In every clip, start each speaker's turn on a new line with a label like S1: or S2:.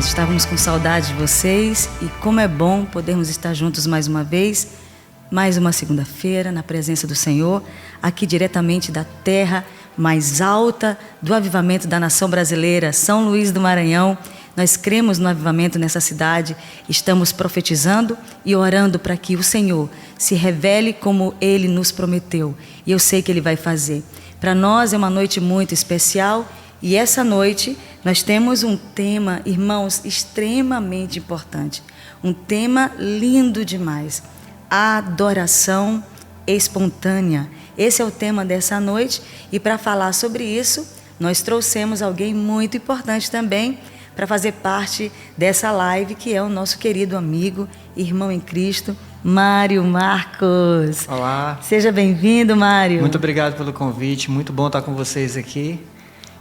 S1: estávamos com saudade de vocês e como é bom podermos estar juntos mais uma vez, mais uma segunda-feira na presença do Senhor, aqui diretamente da terra mais alta do avivamento da nação brasileira, São Luís do Maranhão. Nós cremos no avivamento nessa cidade, estamos profetizando e orando para que o Senhor se revele como Ele nos prometeu. E eu sei que Ele vai fazer. Para nós é uma noite muito especial e essa noite nós temos um tema, irmãos, extremamente importante. Um tema lindo demais. Adoração espontânea. Esse é o tema dessa noite e para falar sobre isso, nós trouxemos alguém muito importante também para fazer parte dessa live, que é o nosso querido amigo, irmão em Cristo, Mário Marcos.
S2: Olá.
S1: Seja bem-vindo, Mário.
S2: Muito obrigado pelo convite, muito bom estar com vocês aqui.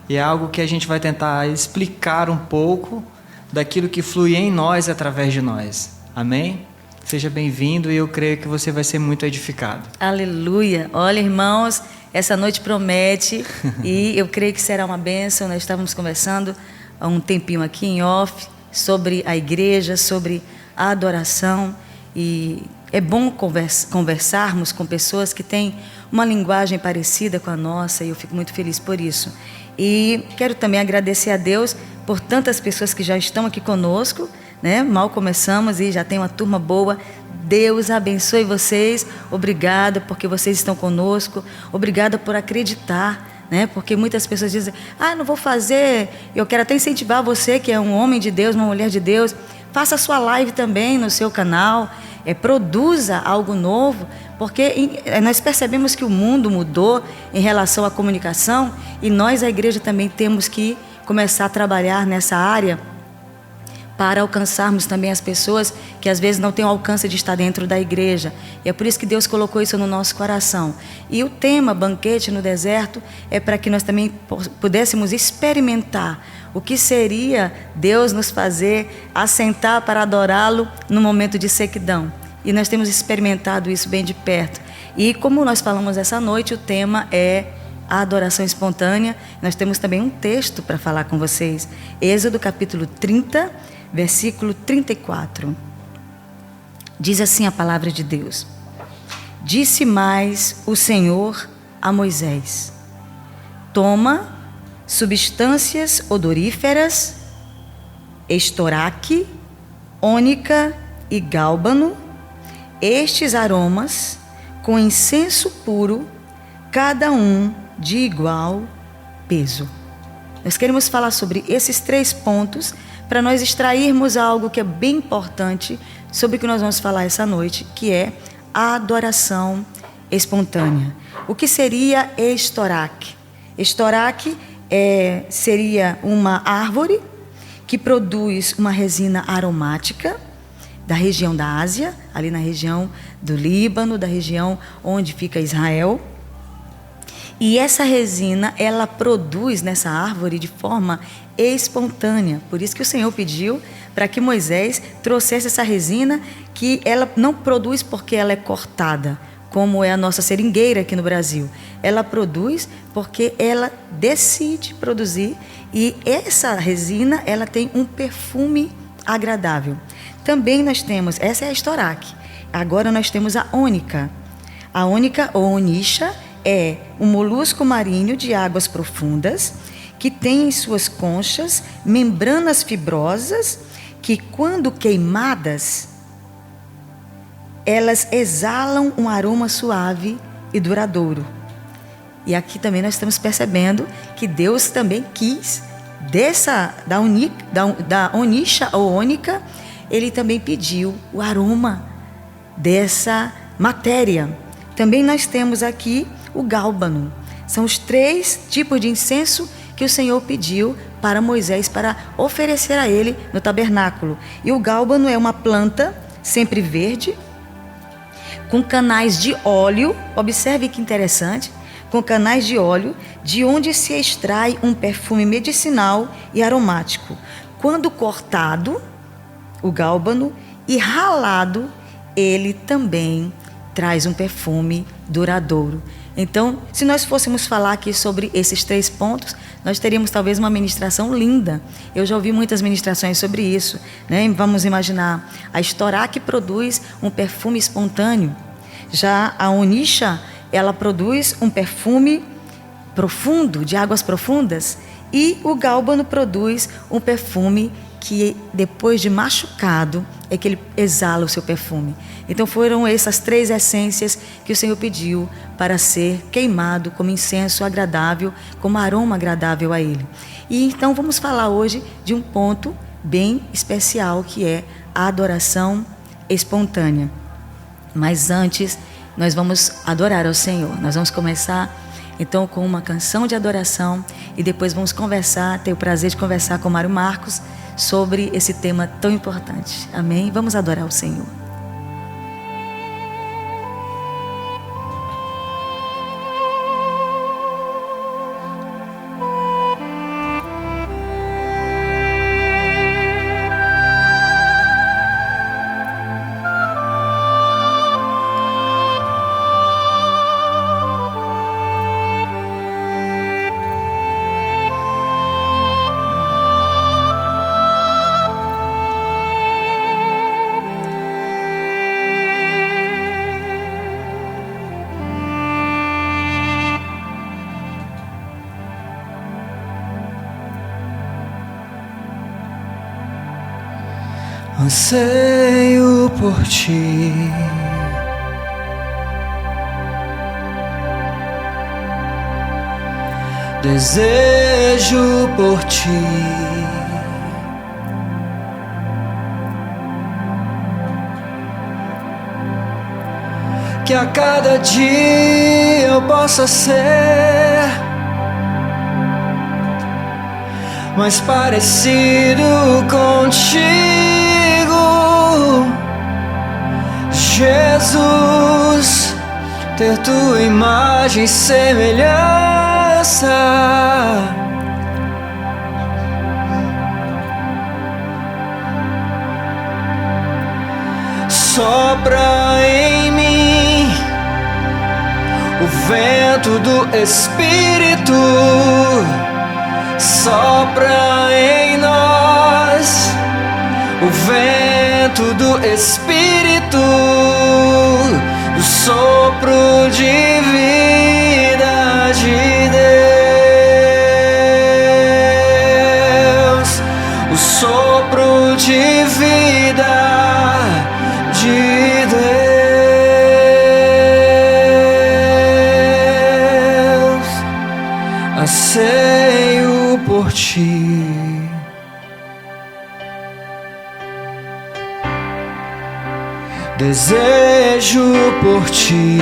S2: E é algo que a gente vai tentar explicar um pouco daquilo que flui em nós através de nós. Amém? Seja bem-vindo e eu creio que você vai ser muito edificado.
S1: Aleluia. Olha, irmãos, essa noite promete e eu creio que será uma bênção. Nós estávamos conversando há um tempinho aqui em off sobre a igreja, sobre a adoração, e é bom conversarmos com pessoas que têm uma linguagem parecida com a nossa, e eu fico muito feliz por isso. E quero também agradecer a Deus por tantas pessoas que já estão aqui conosco, né? Mal começamos e já tem uma turma boa. Deus abençoe vocês. Obrigada porque vocês estão conosco. Obrigada por acreditar, né? Porque muitas pessoas dizem: não vou fazer. Eu quero até incentivar você que é um homem de Deus, uma mulher de Deus. Faça a sua live também no seu canal. Produza algo novo, porque nós percebemos que o mundo mudou em relação à comunicação e nós, a igreja, também temos que começar a trabalhar nessa área para alcançarmos também as pessoas que às vezes não têm o alcance de estar dentro da igreja. E é por isso que Deus colocou isso no nosso coração. E o tema Banquete no Deserto é para que nós também pudéssemos experimentar o que seria Deus nos fazer assentar para adorá-lo no momento de sequidão. E nós temos experimentado isso bem de perto. E como nós falamos essa noite, o tema é a adoração espontânea. Nós temos também um texto para falar com vocês. Êxodo capítulo 30, versículo 34. Diz assim a palavra de Deus: Disse mais o Senhor a Moisés: Toma substâncias odoríferas, estoraque, ônica e gálbano, estes aromas com incenso puro, cada um de igual peso. Nós queremos falar sobre esses 3 pontos para nós extrairmos algo que é bem importante sobre o que nós vamos falar essa noite, que é a adoração espontânea. O que seria estoraque? Estoraque seria uma árvore que produz uma resina aromática da região da Ásia, ali na região do Líbano, da região onde fica Israel. E essa resina, ela produz nessa árvore de forma espontânea. Por isso que o Senhor pediu para que Moisés trouxesse essa resina, que ela não produz porque ela é cortada, como é a nossa seringueira aqui no Brasil. Ela produz porque ela decide produzir, e essa resina, ela tem um perfume agradável. Também nós temos, essa é a estoraque. Agora nós temos a ônica. A ônica ou onixa é um molusco marinho de águas profundas que tem em suas conchas membranas fibrosas que, quando queimadas, elas exalam um aroma suave e duradouro. E aqui também nós estamos percebendo que Deus também quis da onixa ou ônica, Ele também pediu o aroma dessa matéria. Também nós temos aqui o gálbano. São os 3 tipos de incenso que o Senhor pediu para Moisés para oferecer a ele no tabernáculo. E o gálbano é uma planta sempre verde, com canais de óleo. Observe que interessante, com canais de óleo, de onde se extrai um perfume medicinal e aromático. Quando cortado, o gálbano, e ralado, ele também traz um perfume duradouro. Então, se nós fôssemos falar aqui sobre esses 3 pontos, nós teríamos talvez uma ministração linda. Eu já ouvi muitas ministrações sobre isso, né? Vamos imaginar a Estorá, que produz um perfume espontâneo. Já a Onisha, ela produz um perfume profundo, de águas profundas. E o Gálbano produz um perfume que, depois de machucado, é que ele exala o seu perfume. Então foram essas 3 essências que o Senhor pediu para ser queimado como incenso agradável, como aroma agradável a Ele. E então vamos falar hoje de um ponto bem especial, que é a adoração espontânea. Mas antes, nós vamos adorar ao Senhor. Nós vamos começar então com uma canção de adoração e depois vamos conversar, ter o prazer de conversar com Mário Marcos sobre esse tema tão importante. Amém? Vamos adorar o Senhor.
S2: Anseio por ti, desejo por ti, que a cada dia eu possa ser mais parecido contigo. Jesus, ter tua imagem e semelhança, sopra em mim o vento do Espírito, sopra em nós o vento do Espírito, o sopro de vida de Deus, o sopro de vida de Deus. Anseio por ti, desejo por ti,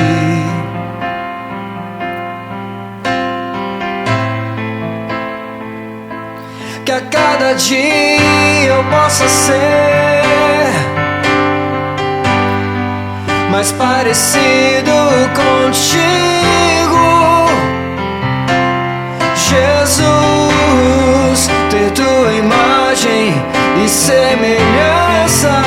S2: que a cada dia eu possa ser mais parecido contigo. Jesus, ter tua imagem e semelhança,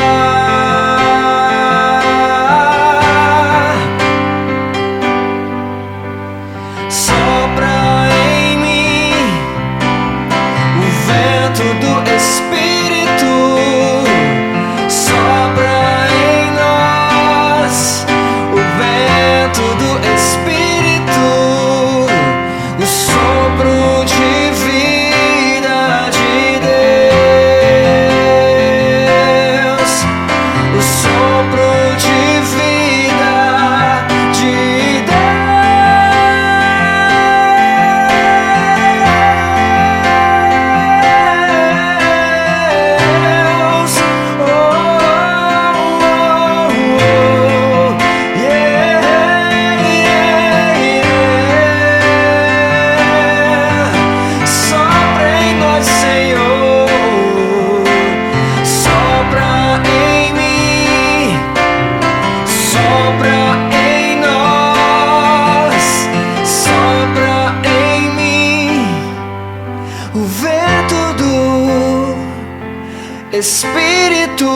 S2: Espírito,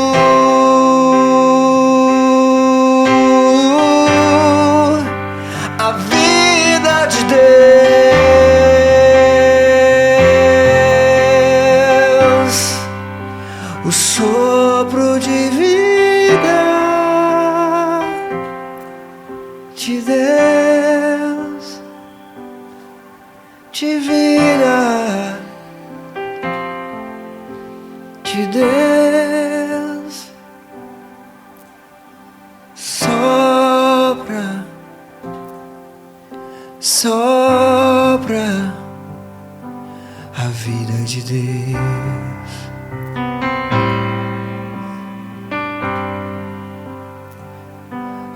S2: de Deus, de vida de Deus, sopra, sopra a vida de Deus.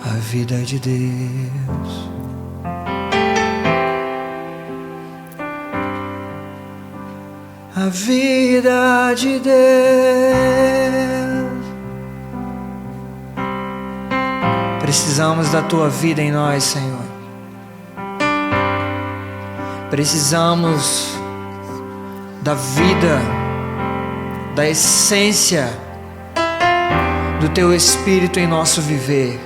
S2: A vida de Deus. A vida de Deus. Precisamos da tua vida em nós, Senhor. Precisamos da vida, da essência do teu Espírito em nosso viver.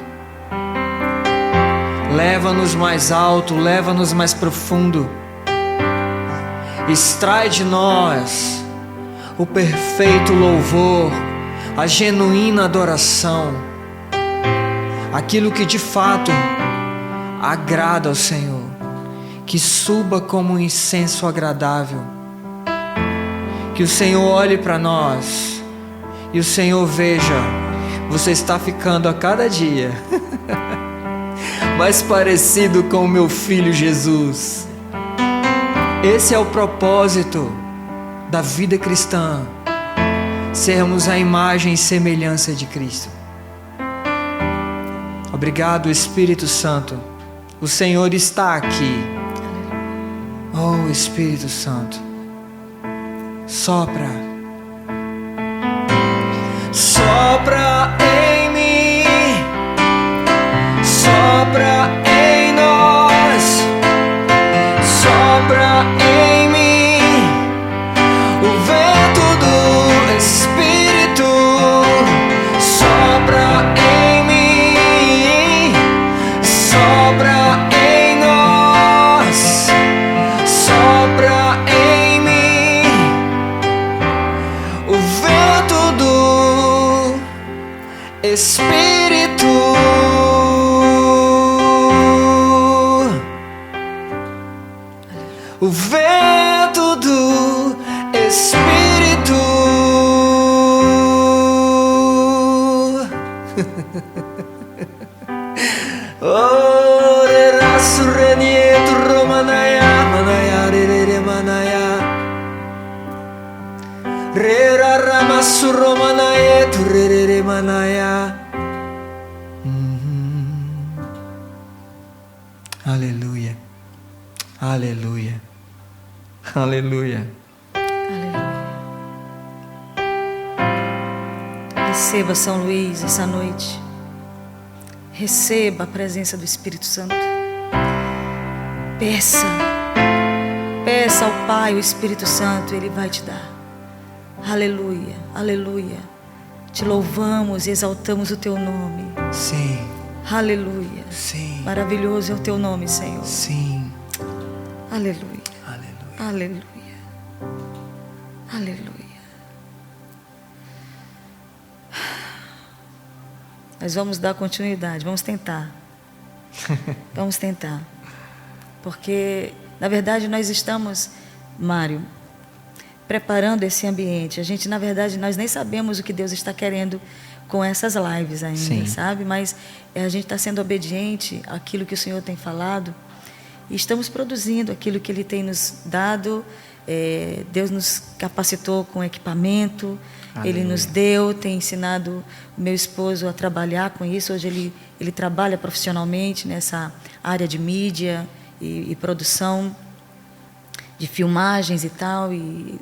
S2: Leva-nos mais alto, leva-nos mais profundo. Extrai de nós o perfeito louvor, a genuína adoração, aquilo que de fato agrada ao Senhor, que suba como um incenso agradável. Que o Senhor olhe para nós e o Senhor veja, você está ficando a cada dia mais parecido com o meu filho Jesus. Esse é o propósito da vida cristã, sermos a imagem e semelhança de Cristo. Obrigado, Espírito Santo. O Senhor está aqui. Oh, Espírito Santo, sopra, sopra em mim, sopra em nós, sopra em mim, o vento do Espírito, sopra em mim, sopra em nós, sopra em mim, o vento do Espírito. O vento do Espírito. Oh, rerasu renietu romanaya, manaya rere manaya, rera ramasu romanayetu rere manaya. Aleluia, aleluia. Aleluia.
S1: Aleluia. Receba, São Luís, essa noite. Receba a presença do Espírito Santo. Peça. Peça ao Pai, o Espírito Santo, Ele vai te dar. Aleluia, aleluia. Te louvamos e exaltamos o teu nome.
S2: Sim.
S1: Aleluia.
S2: Sim.
S1: Maravilhoso é o teu nome, Senhor.
S2: Sim.
S1: Aleluia.
S2: Aleluia.
S1: Aleluia. Aleluia. Nós vamos dar continuidade, vamos tentar. Vamos tentar. Porque, na verdade, nós estamos, Mário, preparando esse ambiente. A gente, na verdade, nós nem sabemos o que Deus está querendo com essas lives ainda,
S2: Sim.
S1: sabe? Mas a gente está sendo obediente àquilo que o Senhor tem falado. E estamos produzindo aquilo que Ele tem nos dado. Deus nos capacitou com equipamento. Aleluia. Ele nos deu, tem ensinado o meu esposo a trabalhar com isso. Hoje ele trabalha profissionalmente nessa área de mídia e produção de filmagens e tal, e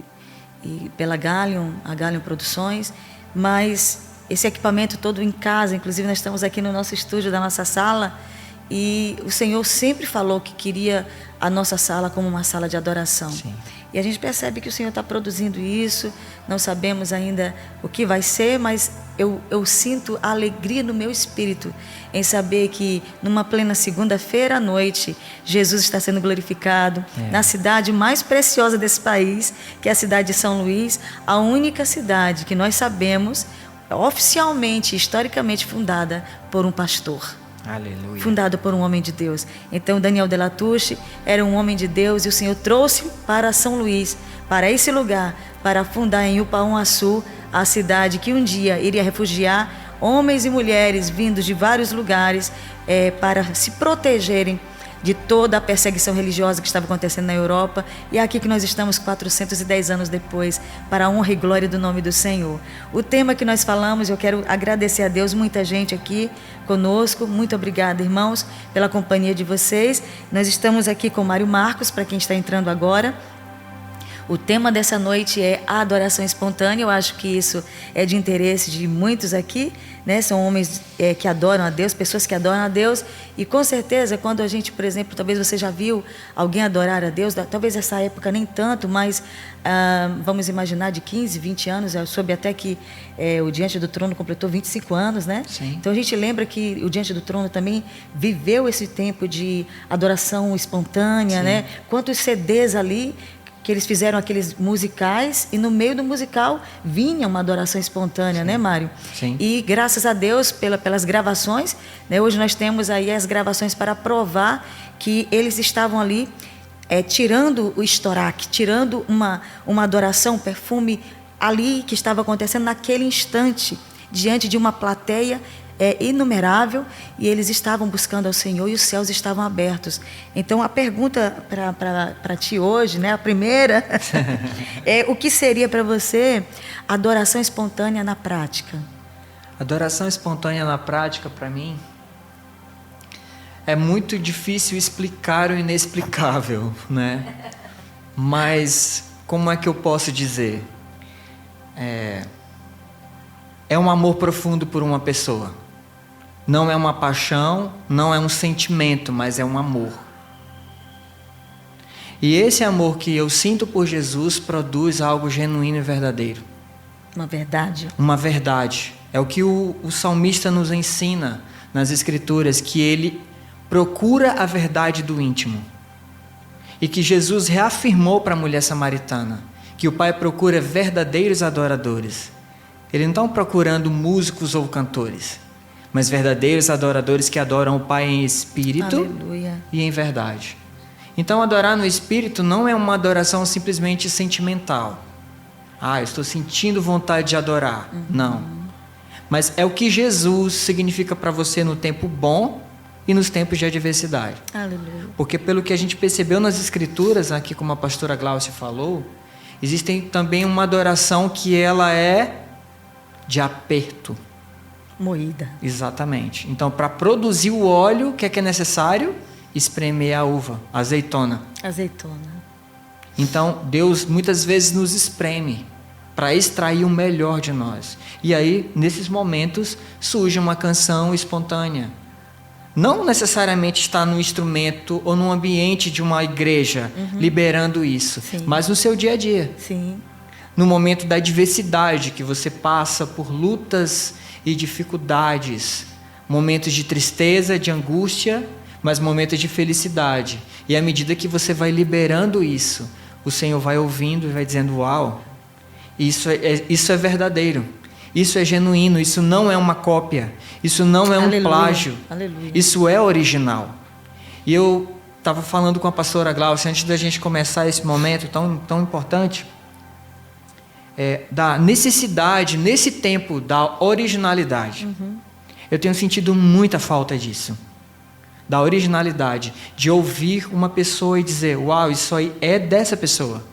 S1: pela Galion, a Galion Produções. Mas esse equipamento todo em casa, inclusive nós estamos aqui no nosso estúdio da nossa sala, e o Senhor sempre falou que queria a nossa sala como uma sala de adoração. Sim. E a gente percebe que o Senhor está produzindo isso, não sabemos ainda o que vai ser, mas eu sinto a alegria no meu espírito em saber que numa plena segunda-feira à noite, Jesus está sendo glorificado na cidade mais preciosa desse país, que é a cidade de São Luís, a única cidade que nós sabemos, oficialmente, historicamente fundada por um pastor.
S2: Aleluia.
S1: Fundado por um homem de Deus. Então, Daniel de la Touche era um homem de Deus e o Senhor trouxe para São Luís, para esse lugar, para fundar em Upaum-Açu a cidade que um dia iria refugiar homens e mulheres vindos de vários lugares para se protegerem de toda a perseguição religiosa que estava acontecendo na Europa. E é aqui que nós estamos 410 anos depois, para a honra e glória do nome do Senhor. O tema que nós falamos, eu quero agradecer a Deus, muita gente aqui conosco. Muito obrigada, irmãos, pela companhia de vocês. Nós estamos aqui com Mário Marcos, para quem está entrando agora. O tema dessa noite é a adoração espontânea. Eu acho que isso é de interesse de muitos aqui, né? São homens que adoram a Deus, pessoas que adoram a Deus. E com certeza, quando a gente, por exemplo, talvez você já viu alguém adorar a Deus, talvez essa época nem tanto, mas vamos imaginar de 15, 20 anos. Eu soube até que o Diante do Trono completou 25 anos, né?
S2: Sim.
S1: Então a gente lembra que o Diante do Trono também viveu esse tempo de adoração espontânea, né? Quantos CDs ali que eles fizeram, aqueles musicais, e no meio do musical vinha uma adoração espontânea, né, Mário?
S2: Sim.
S1: E graças a Deus pelas gravações, né, hoje nós temos aí as gravações para provar que eles estavam ali tirando o estoraque, tirando uma adoração, um perfume ali que estava acontecendo naquele instante, diante de uma plateia inumerável, e eles estavam buscando ao Senhor e os céus estavam abertos. Então a pergunta para ti hoje, né, a primeira é: o que seria para você adoração espontânea na prática?
S2: Adoração espontânea na prática, para mim, é muito difícil explicar o inexplicável, né? Mas como é que eu posso dizer? É um amor profundo por uma pessoa. Não é uma paixão, não é um sentimento, mas é um amor. E esse amor que eu sinto por Jesus produz algo genuíno e verdadeiro.
S1: Uma verdade.
S2: Uma verdade. É o que o salmista nos ensina nas Escrituras, que ele procura a verdade do íntimo. E que Jesus reafirmou para a mulher samaritana, que o Pai procura verdadeiros adoradores. Ele não está procurando músicos ou cantores, mas verdadeiros adoradores que adoram o Pai em espírito.
S1: Aleluia.
S2: E em verdade. Então, adorar no espírito não é uma adoração simplesmente sentimental. Eu estou sentindo vontade de adorar. Não. Mas é o que Jesus significa para você no tempo bom e nos tempos de adversidade.
S1: Aleluia.
S2: Porque pelo que a gente percebeu nas Escrituras, aqui como a pastora Glaucia falou, existe também uma adoração que ela é de aperto.
S1: Moída.
S2: Exatamente. Então, para produzir o óleo, o que é necessário? Espremer a uva, a azeitona.
S1: Azeitona.
S2: Então, Deus muitas vezes nos espreme para extrair o melhor de nós. E aí, nesses momentos, surge uma canção espontânea. Não necessariamente está no instrumento ou no ambiente de uma igreja liberando isso,
S1: Sim.
S2: mas no seu dia a dia.
S1: Sim.
S2: No momento da adversidade, que você passa por lutas e dificuldades, momentos de tristeza, de angústia, mas momentos de felicidade. E à medida que você vai liberando isso, o Senhor vai ouvindo e vai dizendo: uau, isso é verdadeiro, isso é genuíno, isso não é uma cópia, isso não é um
S1: Aleluia.
S2: plágio,
S1: Aleluia.
S2: isso é original. E eu estava falando com a pastora Glaucia, antes da gente começar esse momento tão importante, da necessidade, nesse tempo, da originalidade. Eu tenho sentido muita falta disso. Da originalidade. De ouvir uma pessoa e dizer: uau, isso aí é dessa pessoa.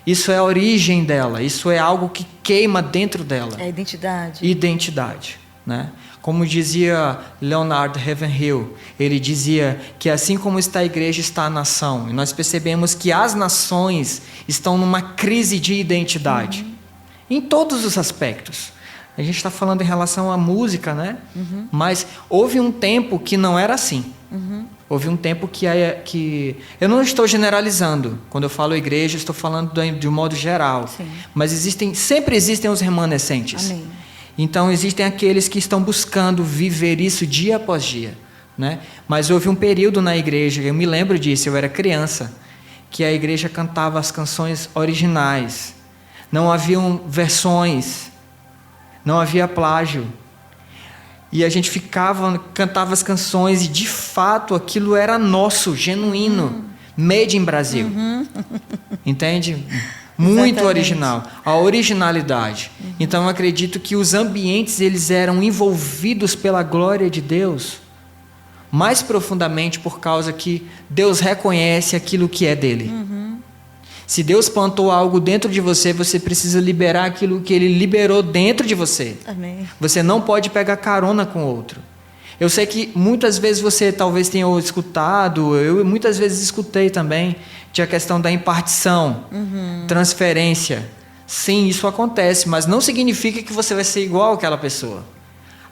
S2: Isso é a origem dela. Isso é algo que queima dentro dela.
S1: É identidade.
S2: Identidade. Né? Como dizia Leonard Ravenhill, ele dizia que assim como está a igreja, está a nação. E nós percebemos que as nações estão numa crise de identidade. Em todos os aspectos. A gente está falando em relação à música, né? Mas houve um tempo que não era assim. Houve um tempo que... Eu não estou generalizando. Quando eu falo igreja, estou falando de um modo geral.
S1: Sim.
S2: Mas sempre existem os remanescentes.
S1: Amém.
S2: Então, existem aqueles que estão buscando viver isso dia após dia. Né? Mas houve um período na igreja, eu me lembro disso, eu era criança, que a igreja cantava as canções originais. Não haviam versões, não havia plágio. E a gente cantava as canções e de fato aquilo era nosso, genuíno, made in Brasil. Entende? Muito
S1: Exatamente.
S2: original, a originalidade. Então eu acredito que os ambientes eles eram envolvidos pela glória de Deus mais profundamente por causa que Deus reconhece aquilo que é dele. Se Deus plantou algo dentro de você, você precisa liberar aquilo que Ele liberou dentro de você.
S1: Amém.
S2: Você não pode pegar carona com outro. Eu sei que muitas vezes você talvez tenha escutado, eu muitas vezes escutei também, tinha a questão da impartição, transferência. Sim, isso acontece, mas não significa que você vai ser igual àquela pessoa.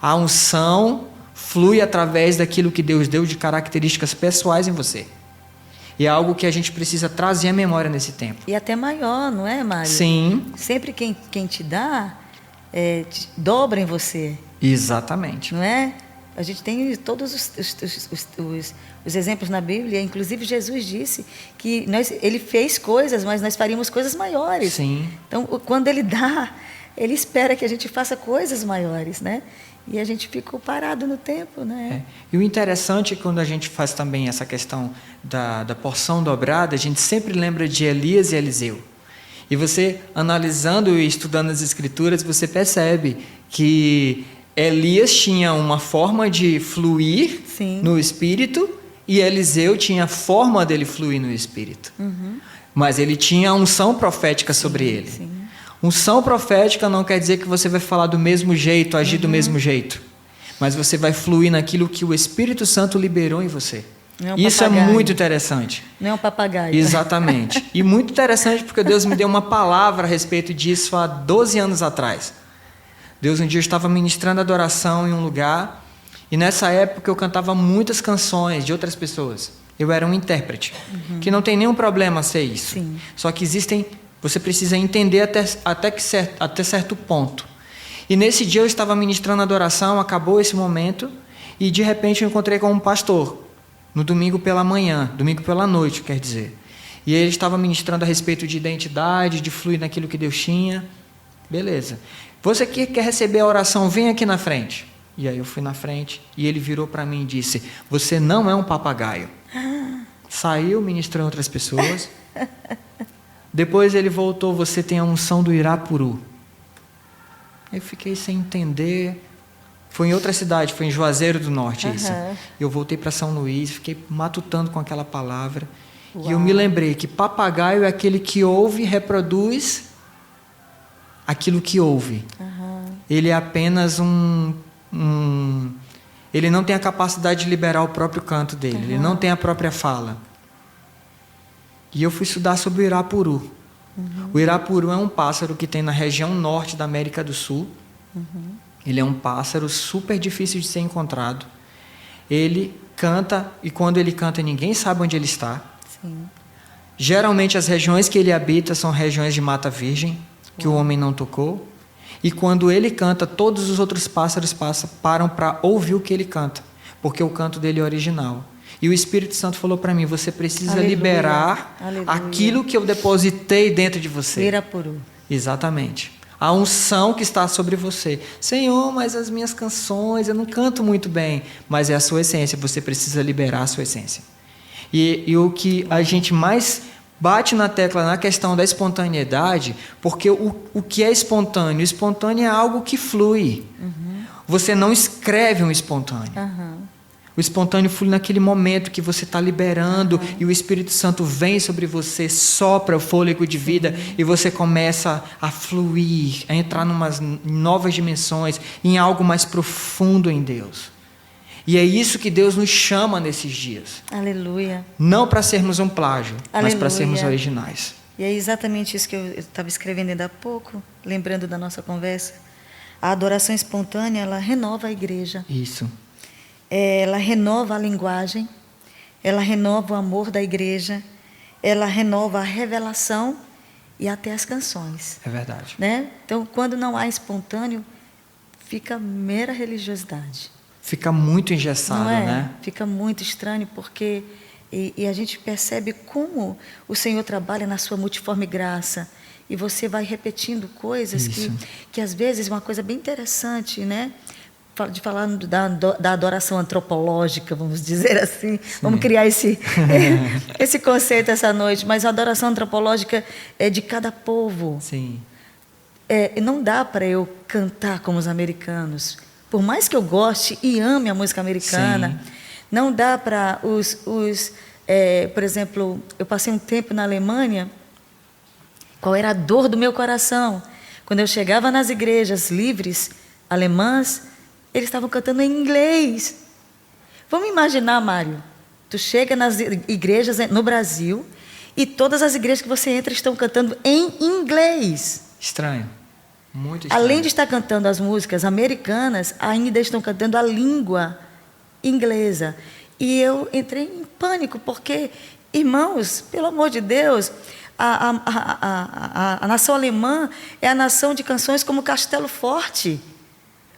S2: A unção flui através daquilo que Deus deu de características pessoais em você. E é algo que a gente precisa trazer à memória nesse tempo.
S1: E até maior, não é, Mário?
S2: Sim.
S1: Sempre quem te dá, dobra em você,
S2: Exatamente.
S1: não é? A gente tem todos os exemplos na Bíblia, inclusive Jesus disse que Ele fez coisas, mas nós faríamos coisas maiores.
S2: Sim.
S1: Então, quando Ele dá, Ele espera que a gente faça coisas maiores, né? E a gente ficou parado no tempo, né?
S2: E o interessante é que quando a gente faz também essa questão da porção dobrada, a gente sempre lembra de Elias e Eliseu. E você, analisando e estudando as Escrituras, você percebe que Elias tinha uma forma de fluir
S1: Sim.
S2: no Espírito e Eliseu tinha a forma dele fluir no Espírito. Mas ele tinha a unção profética sobre ele.
S1: Sim.
S2: Unção profética não quer dizer que você vai falar do mesmo jeito, agir do mesmo jeito. Mas você vai fluir naquilo que o Espírito Santo liberou em você.
S1: Não é um
S2: Isso
S1: papagaio.
S2: é muito interessante.
S1: Não é um papagaio.
S2: Exatamente. E muito interessante porque Deus me deu uma palavra a respeito disso há 12 anos atrás. Deus um dia estava ministrando adoração em um lugar e nessa época eu cantava muitas canções de outras pessoas. Eu era um intérprete, que não tem nenhum problema ser isso.
S1: Sim.
S2: Só que você precisa entender até certo ponto. E nesse dia eu estava ministrando adoração, acabou esse momento e de repente eu encontrei com um pastor, no domingo pela manhã, domingo pela noite, quer dizer. E ele estava ministrando a respeito de identidade, de fluir naquilo que Deus tinha. Beleza. Você que quer receber a oração, vem aqui na frente. E aí eu fui na frente e ele virou para mim e disse: você não é um papagaio. Saiu ministrando outras pessoas. Depois ele voltou: você tem a unção do Irapuru. Eu fiquei sem entender. Foi em outra cidade, foi em Juazeiro do Norte isso. Eu voltei para São Luís, fiquei matutando com aquela palavra.
S1: Uau.
S2: E eu me lembrei que papagaio é aquele que ouve e reproduz aquilo que ouve. Ele é apenas ele não tem a capacidade de liberar o próprio canto dele. Ele não tem a própria fala. E eu fui estudar sobre o Irapuru. O Irapuru é um pássaro que tem na região norte da América do Sul. Ele é um pássaro super difícil de ser encontrado. Ele canta, e quando ele canta ninguém sabe onde ele está.
S1: Sim.
S2: Geralmente as regiões que ele habita são regiões de mata virgem, que o homem não tocou. E quando ele canta, todos os outros pássaros param para ouvir o que ele canta, porque o canto dele é original. E o Espírito Santo falou para mim: você precisa
S1: Aleluia.
S2: liberar
S1: Aleluia.
S2: aquilo que eu depositei dentro de você.
S1: Irapuru.
S2: Exatamente. A unção que está sobre você. Senhor, mas as minhas canções, eu não canto muito bem. Mas é a sua essência, você precisa liberar a sua essência. E o que a gente mais bate na tecla na questão da espontaneidade, porque o que é espontâneo? Espontâneo é algo que flui. Você não escreve um espontâneo. O espontâneo flui naquele momento que você está liberando e o Espírito Santo vem sobre você, sopra o fôlego de vida e você começa a fluir, a entrar em umas novas dimensões, em algo mais profundo em Deus. E é isso que Deus nos chama nesses dias.
S1: Aleluia.
S2: Não para sermos um plágio, mas
S1: Aleluia.
S2: para sermos originais.
S1: E é exatamente isso que eu estava escrevendo ainda há pouco, lembrando da nossa conversa. A adoração espontânea, ela renova a igreja.
S2: Isso.
S1: Ela renova a linguagem, ela renova o amor da igreja, ela renova a revelação e até as canções.
S2: É verdade.
S1: Né? Então, quando não há espontâneo, fica mera religiosidade.
S2: Fica muito engessado,
S1: Não é?
S2: né?
S1: Fica muito estranho, porque e a gente percebe como o Senhor trabalha na sua multiforme graça. E você vai repetindo coisas que às vezes, uma coisa bem interessante, né? de falar da adoração antropológica, vamos dizer assim. Vamos criar esse conceito essa noite. Mas a adoração antropológica é de cada povo.
S2: Sim.
S1: Não dá para eu cantar como os americanos. Por mais que eu goste e ame a música americana, sim, não dá para por exemplo, eu passei um tempo na Alemanha. Qual era a dor do meu coração? Quando eu chegava nas igrejas livres alemãs, eles estavam cantando em inglês. Vamos imaginar, Mário, tu chega nas igrejas no Brasil e todas as igrejas que você entra estão cantando em inglês.
S2: Estranho. Muito estranho.
S1: Além de estar cantando as músicas americanas, ainda estão cantando a língua inglesa. E eu entrei em pânico, porque, irmãos, pelo amor de Deus, a nação alemã é a nação de canções como Castelo Forte.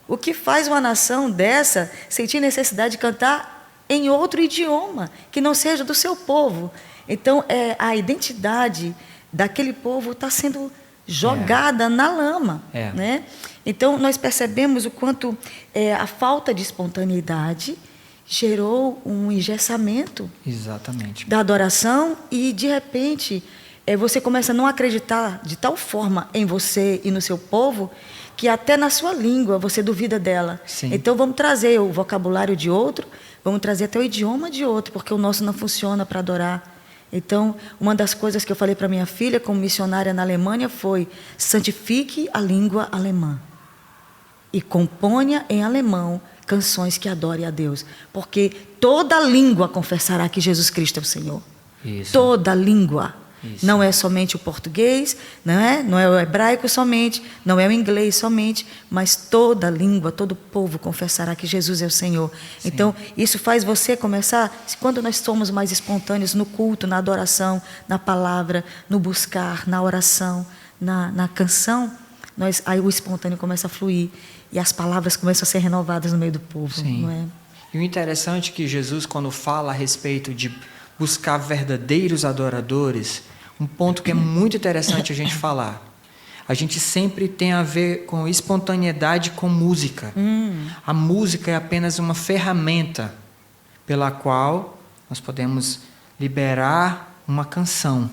S1: O que faz uma nação dessa sentir necessidade de cantar em outro idioma, que não seja do seu povo? Então, a identidade daquele povo está sendo jogada na lama. Né? Então, nós percebemos o quanto a falta de espontaneidade gerou um engessamento,
S2: exatamente,
S1: da adoração, e, de repente, você começa a não acreditar de tal forma em você e no seu povo, que até na sua língua você duvida dela.
S2: Sim.
S1: Então, vamos trazer o vocabulário de outro, vamos trazer até o idioma de outro, porque o nosso não funciona para adorar. Então, uma das coisas que eu falei para minha filha, como missionária na Alemanha, foi: santifique a língua alemã e componha em alemão canções que adorem a Deus, porque toda língua confessará que Jesus Cristo é o Senhor.
S2: Isso.
S1: Toda língua.
S2: Isso.
S1: Não é somente o português, não é o hebraico somente, não é o inglês somente, mas toda língua, todo povo confessará que Jesus é o Senhor. Sim. Então, isso faz você começar, quando nós somos mais espontâneos no culto, na adoração, na palavra, no buscar, na oração, na canção, aí o espontâneo começa a fluir e as palavras começam a ser renovadas no meio do povo.
S2: Sim.
S1: Não é?
S2: E o interessante é que Jesus, quando fala a respeito de buscar verdadeiros adoradores, um ponto que é muito interessante a gente falar. A gente sempre tem a ver com espontaneidade com música. A música é apenas uma ferramenta pela qual nós podemos liberar uma canção.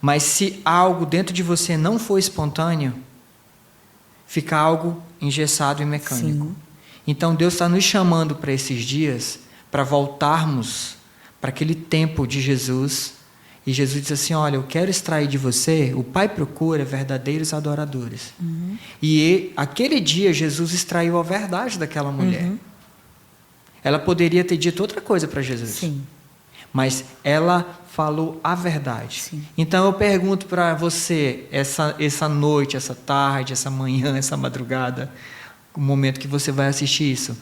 S2: Mas se algo dentro de você não for espontâneo, fica algo engessado e mecânico.
S1: Sim.
S2: Então Deus está nos chamando para esses dias, para voltarmos para aquele tempo de Jesus. E Jesus diz assim: olha, eu quero extrair de você, o Pai procura verdadeiros adoradores. E aquele dia Jesus extraiu a verdade daquela mulher. Ela poderia ter dito outra coisa para Jesus.
S1: Sim.
S2: Mas ela falou a verdade.
S1: Sim.
S2: Então eu pergunto para você, essa noite, essa tarde, essa manhã, essa madrugada, o momento que você vai assistir isso,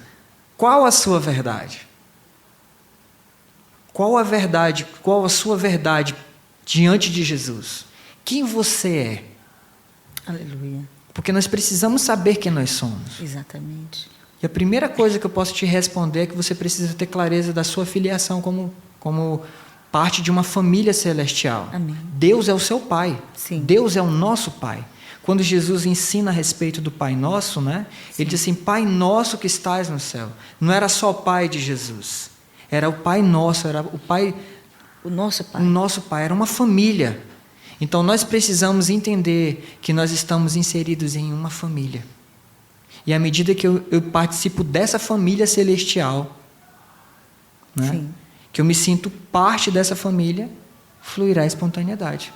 S2: qual a sua verdade? Qual a verdade, qual a sua verdade diante de Jesus? Quem você é?
S1: Aleluia.
S2: Porque nós precisamos saber quem nós somos.
S1: Exatamente.
S2: E a primeira coisa que eu posso te responder é que você precisa ter clareza da sua filiação como parte de uma família celestial.
S1: Amém.
S2: Deus é o seu Pai.
S1: Sim.
S2: Deus é o nosso Pai. Quando Jesus ensina a respeito do Pai Nosso, né? Ele diz assim: Pai Nosso que estás no céu. Não era só o Pai de Jesus. Era o Pai Nosso, era o Pai...
S1: O nosso Pai.
S2: O nosso Pai, era uma família. Então nós precisamos entender que nós estamos inseridos em uma família. E à medida que eu participo dessa família celestial, né?
S1: Sim.
S2: Que eu me sinto parte dessa família, fluirá a espontaneidade.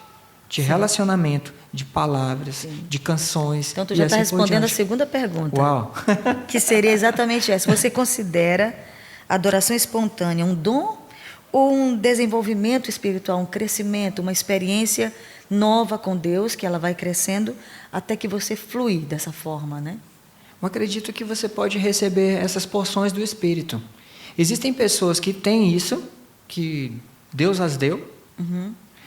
S2: De relacionamento, de palavras,
S1: Sim.
S2: de canções.
S1: Então tu já está respondendo a segunda pergunta.
S2: Uau!
S1: Que seria exatamente essa. Você considera a adoração espontânea um dom ou um desenvolvimento espiritual, um crescimento, uma experiência nova com Deus, que ela vai crescendo até que você flui dessa forma, né?
S2: Eu acredito que você pode receber essas porções do Espírito. Existem pessoas que têm isso, que Deus as deu,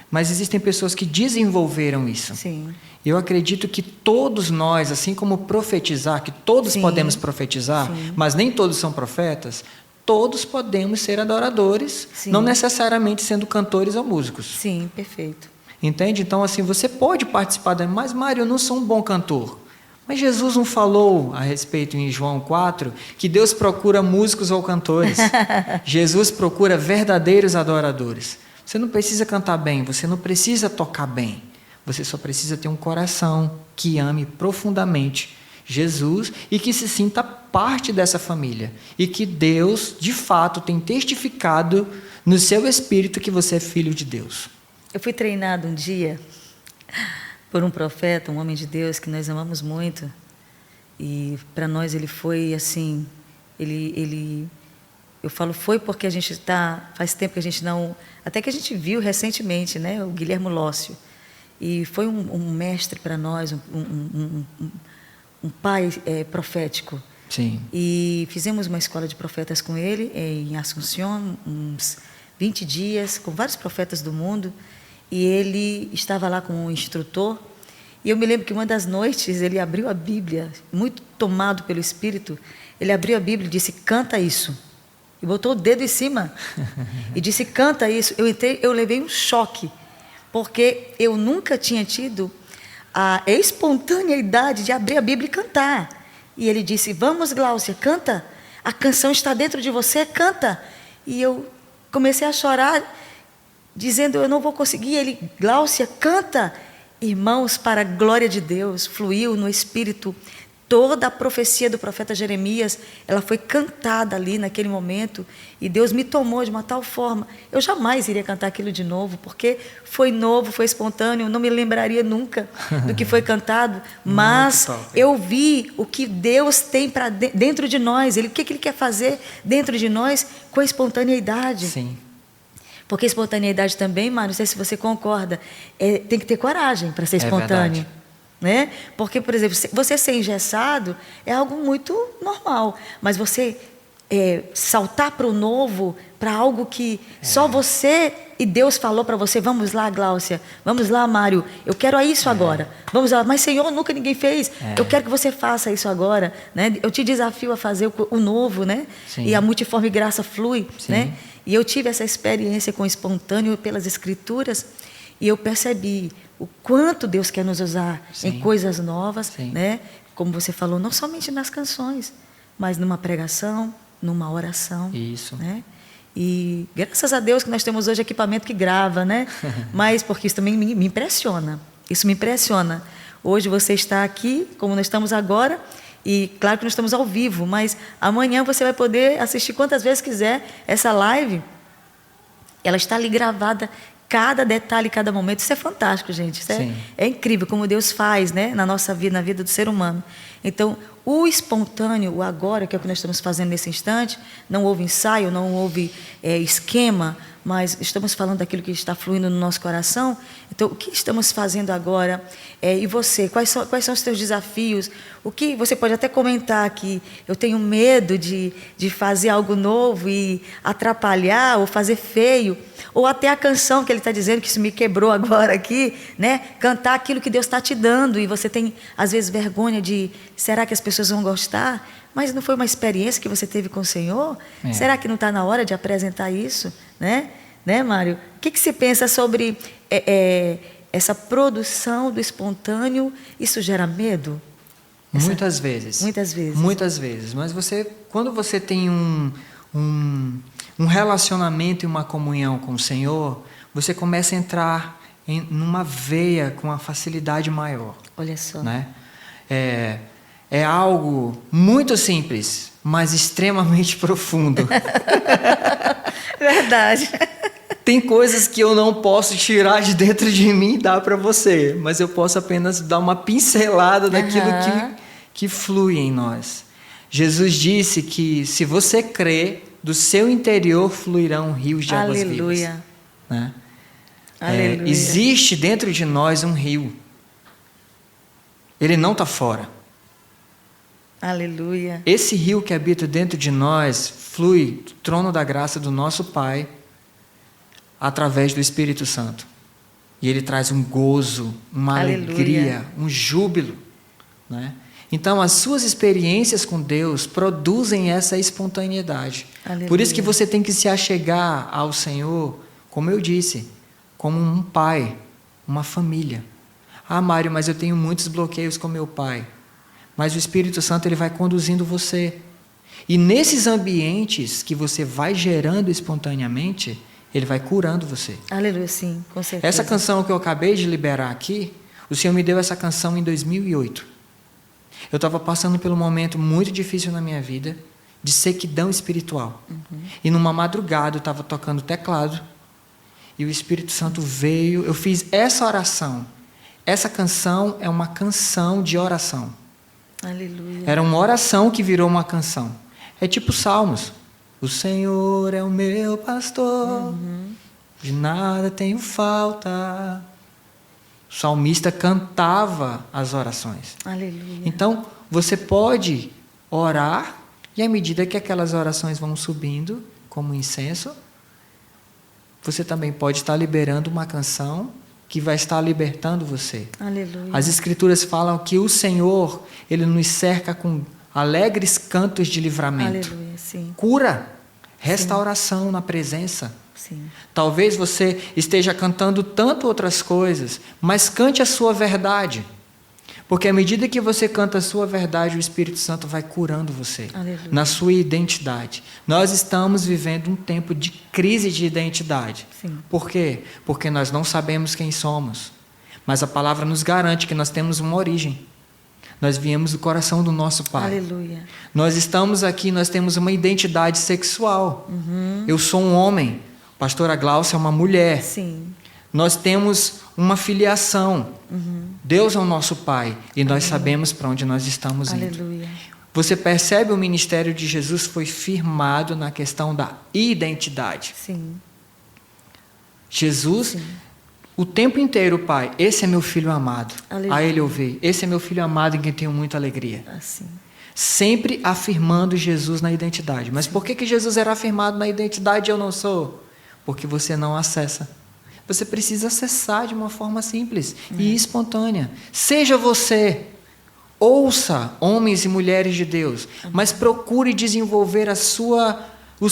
S2: mas existem pessoas que desenvolveram isso.
S1: Sim.
S2: Eu acredito que todos nós, assim como profetizar, que todos
S1: Sim.
S2: podemos profetizar,
S1: Sim.
S2: mas nem todos são profetas, todos podemos ser adoradores,
S1: Sim.
S2: não necessariamente sendo cantores ou músicos.
S1: Sim, perfeito.
S2: Entende? Então, assim, você pode participar, mas Mário, eu não sou um bom cantor. Mas Jesus não falou a respeito em João 4 que Deus procura músicos ou cantores. Jesus procura verdadeiros adoradores. Você não precisa cantar bem, você não precisa tocar bem. Você só precisa ter um coração que ame profundamente Jesus e que se sinta parte dessa família. E que Deus, de fato, tem testificado no seu espírito que você é filho de Deus.
S1: Eu fui treinado um dia por um profeta, um homem de Deus que nós amamos muito, e para nós ele foi assim, eu falo foi porque a gente faz tempo que a gente não, até que a gente viu recentemente, né, o Guilhermo Lócio, e foi um mestre para nós, um pai profético.
S2: Sim.
S1: E fizemos uma escola de profetas com ele em Assunção, uns 20 dias, com vários profetas do mundo. E ele estava lá como um instrutor. E eu me lembro que uma das noites ele abriu a Bíblia, muito tomado pelo Espírito. Ele abriu a Bíblia e disse: canta isso. E botou o dedo em cima e disse: canta isso. Eu levei um choque, porque eu nunca tinha tido a espontaneidade de abrir a Bíblia e cantar. E ele disse: vamos, Gláucia, canta. A canção está dentro de você, canta. E eu comecei a chorar, dizendo: eu não vou conseguir. Ele: Gláucia, canta. Irmãos, para a glória de Deus, fluiu no Espírito toda a profecia do profeta Jeremias. Ela foi cantada ali naquele momento, e Deus me tomou de uma tal forma. Eu jamais iria cantar aquilo de novo, porque foi novo, foi espontâneo, eu não me lembraria nunca do que foi cantado, mas eu vi o que Deus tem para dentro de nós, o que Ele quer fazer dentro de nós com a espontaneidade.
S2: Sim.
S1: Porque espontaneidade também, Mário, não sei se você concorda, tem que ter coragem para ser espontâneo. Né? Porque, por exemplo, você ser engessado é algo muito normal, mas você saltar para o novo, para algo que só você e Deus falou para você: vamos lá, Gláucia, vamos lá, Mário, eu quero isso agora, vamos lá, mas Senhor, nunca ninguém fez, eu quero que você faça isso agora, né? Eu te desafio a fazer o novo, né? E a multiforme graça flui, né? E eu tive essa experiência com o espontâneo pelas Escrituras, e eu percebi o quanto Deus quer nos usar em coisas novas, né? Como você falou, não somente nas canções, mas numa pregação, numa oração.
S2: Isso.
S1: Né? E graças a Deus que nós temos hoje equipamento que grava, né? Mas porque isso também me impressiona. Isso me impressiona. Hoje você está aqui, como nós estamos agora, e claro que nós estamos ao vivo, mas amanhã você vai poder assistir quantas vezes quiser essa live. Ela está ali gravada, cada detalhe, cada momento. Isso é fantástico, gente. Isso é incrível como Deus faz, né, na nossa vida, na vida do ser humano. Então, o espontâneo, o agora, que é o que nós estamos fazendo nesse instante, não houve ensaio, não houve esquema, mas estamos falando daquilo que está fluindo no nosso coração. Então, o que estamos fazendo agora? E você, quais são os teus desafios? O que você pode até comentar que eu tenho medo de fazer algo novo e atrapalhar ou fazer feio, ou até a canção que ele está dizendo, que isso me quebrou agora aqui, né? Cantar aquilo que Deus está te dando, e você tem às vezes vergonha de: será que as pessoas vão gostar? Mas não foi uma experiência que você teve com o Senhor? Será que não está na hora de apresentar isso? Né, Mário? O que você pensa sobre essa produção do espontâneo? Isso gera medo?
S2: Muitas vezes.
S1: Muitas vezes.
S2: Muitas vezes. Mas quando você tem um relacionamento e uma comunhão com o Senhor, você começa a entrar numa veia com uma facilidade maior.
S1: Olha só.
S2: Né? É algo muito simples, mas extremamente profundo.
S1: Verdade.
S2: Tem coisas que eu não posso tirar de dentro de mim e dar para você, mas eu posso apenas dar uma pincelada daquilo que flui em nós. Jesus disse que se você crê, do seu interior fluirão rios de águas vivas.
S1: Aleluia.
S2: Né?
S1: Aleluia.
S2: Existe dentro de nós um rio. Ele não está fora.
S1: Aleluia.
S2: Esse rio que habita dentro de nós flui do trono da graça do nosso Pai através do Espírito Santo. E ele traz um gozo, uma alegria, um júbilo. Né? Então, as suas experiências com Deus produzem essa espontaneidade.
S1: Aleluia.
S2: Por isso que você tem que se achegar ao Senhor, como eu disse, como um pai, uma família. Ah, Mário, mas eu tenho muitos bloqueios com meu pai. mas o Espírito Santo ele vai conduzindo você. E nesses ambientes que você vai gerando espontaneamente, ele vai curando você.
S1: Aleluia, sim, com certeza.
S2: Essa canção que eu acabei de liberar aqui, o Senhor me deu essa canção em 2008. Eu estava passando por um momento muito difícil na minha vida, de sequidão espiritual. E numa madrugada eu estava tocando teclado, e o Espírito Santo veio, eu fiz essa oração. Essa canção é uma canção de oração.
S1: Aleluia.
S2: Era uma oração que virou uma canção. É tipo Salmos. O Senhor é o meu pastor, de nada tenho falta. O salmista cantava as orações.
S1: Aleluia.
S2: Então, você pode orar, e à medida que aquelas orações vão subindo, como incenso, você também pode estar liberando uma canção que vai estar libertando você.
S1: Aleluia.
S2: As Escrituras falam que o Senhor, Ele nos cerca com alegres cantos de livramento.
S1: Aleluia, sim.
S2: Cura, restauração na presença.
S1: Sim.
S2: Talvez você esteja cantando tanto outras coisas, mas cante a sua verdade. Porque à medida que você canta a sua verdade, o Espírito Santo vai curando você.
S1: Aleluia.
S2: Na sua identidade. Nós estamos vivendo um tempo de crise de identidade.
S1: Sim.
S2: Por quê? Porque nós não sabemos quem somos. Mas a palavra nos garante que nós temos uma origem. Nós viemos do coração do nosso Pai.
S1: Aleluia.
S2: Nós estamos aqui, nós temos uma identidade sexual. Eu sou um homem, a pastora Glaucia é uma mulher.
S1: Sim.
S2: Nós temos uma filiação. Deus é o nosso Pai e nós sabemos para onde nós estamos indo.
S1: Aleluia.
S2: Você percebe, o ministério de Jesus foi firmado na questão da identidade.
S1: Sim.
S2: Jesus,
S1: Sim.
S2: o tempo inteiro, Pai, esse é meu filho amado.
S1: Aleluia.
S2: A Ele eu vejo. Esse é meu filho amado em quem tenho muita alegria.
S1: Assim.
S2: Sempre afirmando Jesus na identidade. Mas por que Jesus era afirmado na identidade e eu não sou? Porque você não acessa. Você precisa acessar de uma forma simples e espontânea. Seja você. Ouça homens e mulheres de Deus, mas procure desenvolver o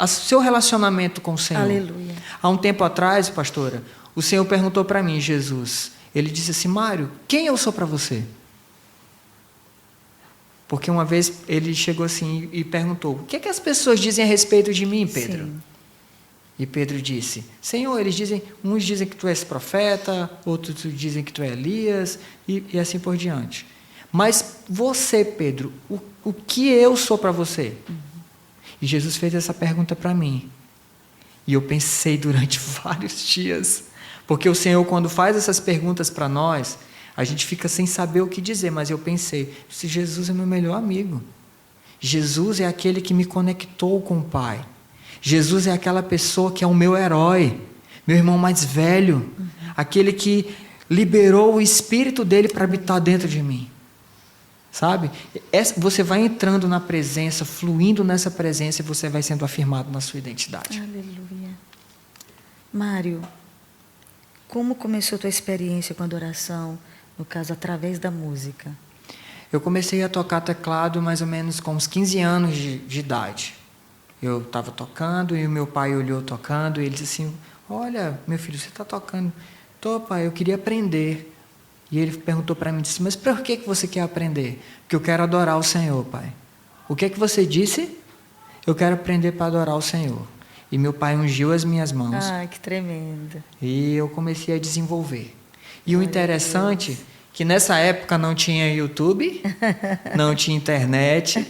S2: seu relacionamento com o Senhor.
S1: Aleluia.
S2: Há um tempo atrás, pastora, o Senhor perguntou para mim, Jesus, Ele disse assim, Mário, quem eu sou para você? Porque uma vez ele chegou assim e perguntou, o que é que as pessoas dizem a respeito de mim, Pedro?
S1: Sim.
S2: E Pedro disse, Senhor, uns dizem que tu és profeta, outros dizem que tu é Elias, e assim por diante. Mas você, Pedro, o que eu sou para você? E Jesus fez essa pergunta para mim. E eu pensei durante vários dias. Porque o Senhor, quando faz essas perguntas para nós, a gente fica sem saber o que dizer. Mas eu pensei, se Jesus é meu melhor amigo. Jesus é aquele que me conectou com o Pai. Jesus é aquela pessoa que é o meu herói, meu irmão mais velho, aquele que liberou o Espírito dele para habitar dentro de mim. Sabe? Você vai entrando na presença, fluindo nessa presença e você vai sendo afirmado na sua identidade.
S1: Aleluia. Mário, como começou a tua experiência com a adoração, no caso, através da música?
S2: Eu comecei a tocar teclado mais ou menos com uns 15 anos de idade. Eu estava tocando e o meu pai olhou tocando e ele disse assim, olha, meu filho, você está tocando? Tô, pai, eu queria aprender. E ele perguntou para mim, disse, mas por que você quer aprender? Porque eu quero adorar o Senhor, pai. O que é que você disse? Eu quero aprender para adorar o Senhor. E meu pai ungiu as minhas mãos.
S1: Ah, que tremendo.
S2: E eu comecei a desenvolver. E o interessante que nessa época não tinha YouTube, não tinha internet,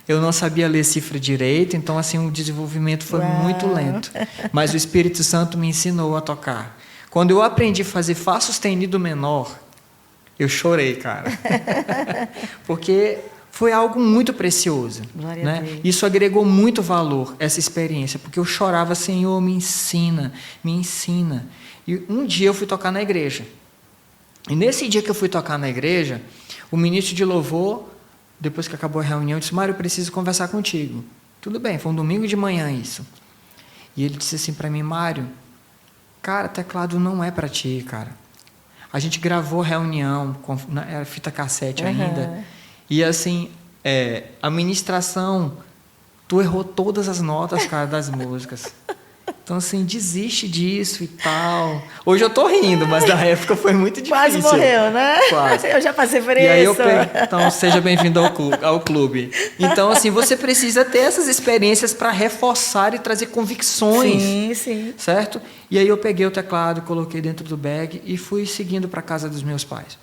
S2: eu não sabia ler cifra direito, então assim o desenvolvimento foi muito lento. Mas o Espírito Santo me ensinou a tocar. Quando eu aprendi a fazer Fá sustenido menor, eu chorei, cara. Porque foi algo muito precioso.
S1: Glória
S2: Né?
S1: a Deus.
S2: Isso agregou muito valor, essa experiência, porque eu chorava, Senhor, me ensina, me ensina. E um dia eu fui tocar na igreja. E nesse dia que eu fui tocar na igreja, o ministro de louvor, depois que acabou a reunião, disse, Mário, eu preciso conversar contigo. Tudo bem, foi um domingo de manhã isso. E ele disse assim para mim, Mário, cara, teclado não é para ti, cara. A gente gravou a reunião, era fita cassete ainda, e assim, a ministração, tu errou todas as notas, cara, das músicas. Então, assim, desiste disso e tal. Hoje eu tô rindo, mas na época foi muito difícil.
S1: Quase morreu, né?
S2: Quase.
S1: Eu já passei por
S2: E aí
S1: isso.
S2: então, seja bem-vindo ao clube. Então, assim, você precisa ter essas experiências para reforçar e trazer convicções.
S1: Sim, sim.
S2: Certo? E aí eu peguei o teclado, coloquei dentro do bag e fui seguindo para a casa dos meus pais.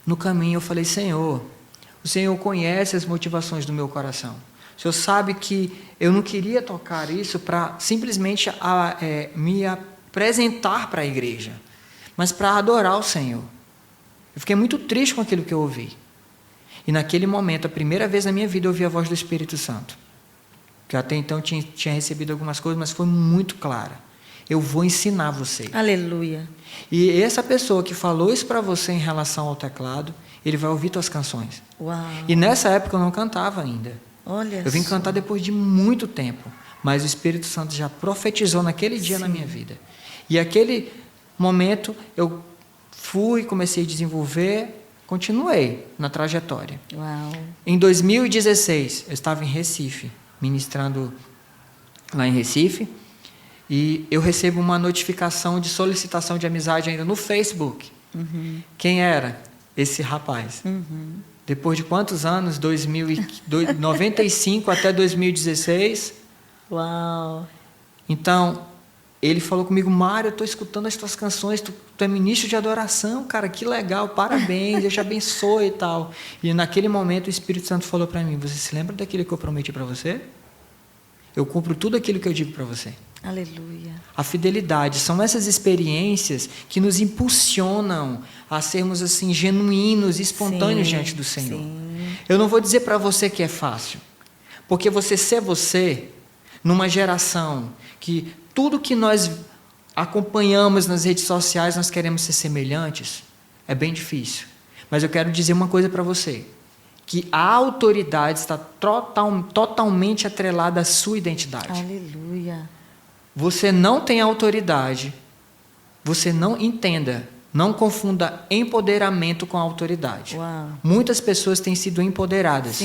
S2: No caminho eu falei, Senhor, o Senhor conhece as motivações do meu coração. O Senhor sabe que eu não queria tocar isso para simplesmente me apresentar para a igreja, mas para adorar o Senhor. Eu fiquei muito triste com aquilo que eu ouvi. E naquele momento, a primeira vez na minha vida, eu ouvi a voz do Espírito Santo. Que até então tinha recebido algumas coisas, mas foi muito clara. Eu vou ensinar você.
S1: Aleluia.
S2: E essa pessoa que falou isso para você em relação ao teclado, ele vai ouvir tuas canções.
S1: Uau.
S2: E nessa época eu não cantava ainda.
S1: Olha
S2: eu vim
S1: só.
S2: cantar depois de muito tempo, mas o Espírito Santo já profetizou naquele dia na minha vida. E aquele momento eu comecei a desenvolver, continuei na trajetória.
S1: Uau.
S2: Em 2016, eu estava em Recife, ministrando lá em Recife, e eu recebo uma notificação de solicitação de amizade ainda no Facebook.
S1: Uhum.
S2: Quem era? Esse rapaz.
S1: Uhum.
S2: Depois de quantos anos? 95 até 2016.
S1: Uau.
S2: Então, ele falou comigo, Mário, eu estou escutando as tuas canções, tu é ministro de adoração, cara, que legal, parabéns, Deus te abençoe e tal. E naquele momento o Espírito Santo falou para mim, você se lembra daquilo que eu prometi para você? Eu cumpro tudo aquilo que eu digo para você.
S1: Aleluia.
S2: A fidelidade, são essas experiências que nos impulsionam a sermos assim genuínos e espontâneos diante do Senhor.
S1: Sim.
S2: Eu não vou dizer para você que é fácil, porque você ser você, numa geração que tudo que nós acompanhamos nas redes sociais, nós queremos ser semelhantes, é bem difícil. Mas eu quero dizer uma coisa para você, que a autoridade está totalmente atrelada à sua identidade.
S1: Aleluia.
S2: Você não tem autoridade, você não entenda, não confunda empoderamento com autoridade.
S1: Uau.
S2: Muitas pessoas têm sido empoderadas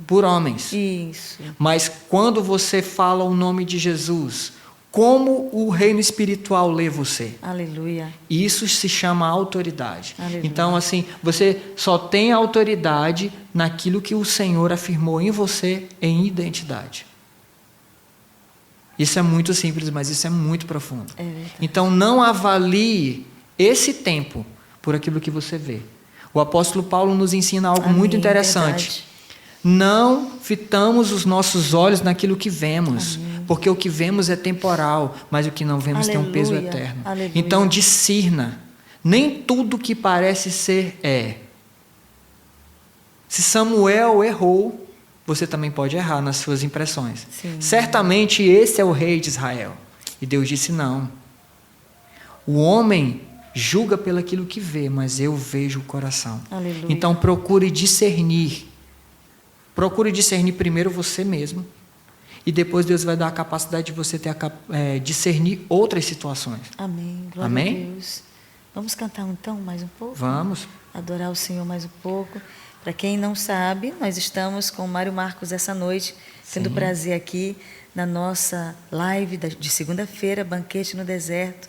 S2: por homens.
S1: Isso.
S2: Mas quando você fala o nome de Jesus, como o reino espiritual lê você?
S1: Aleluia.
S2: Isso se chama autoridade.
S1: Aleluia.
S2: Então, assim, você só tem autoridade naquilo que o Senhor afirmou em você em identidade. Isso é muito simples, mas isso é muito profundo.
S1: É verdade.
S2: Então, não avalie esse tempo por aquilo que você vê. O apóstolo Paulo nos ensina algo muito interessante.
S1: Verdade.
S2: Não fitamos os nossos olhos naquilo que vemos, porque o que vemos é temporal, mas o que não vemos tem um peso eterno.
S1: Aleluia.
S2: Então, discirna. Nem tudo que parece ser é. Se Samuel errou, você também pode errar nas suas impressões.
S1: Sim.
S2: Certamente esse é o rei de Israel. E Deus disse não. O homem julga pelaquilo que vê, mas eu vejo o coração.
S1: Aleluia.
S2: Então procure discernir. Procure discernir primeiro você mesmo. E depois Deus vai dar a capacidade de você discernir outras situações.
S1: Amém. Glória
S2: Amém?
S1: a Deus. Vamos cantar então mais um pouco?
S2: Vamos.
S1: Adorar o Senhor mais um pouco. Para quem não sabe, nós estamos com o Mário Marcos essa noite, tendo o prazer aqui na nossa live de segunda-feira, Banquete no Deserto.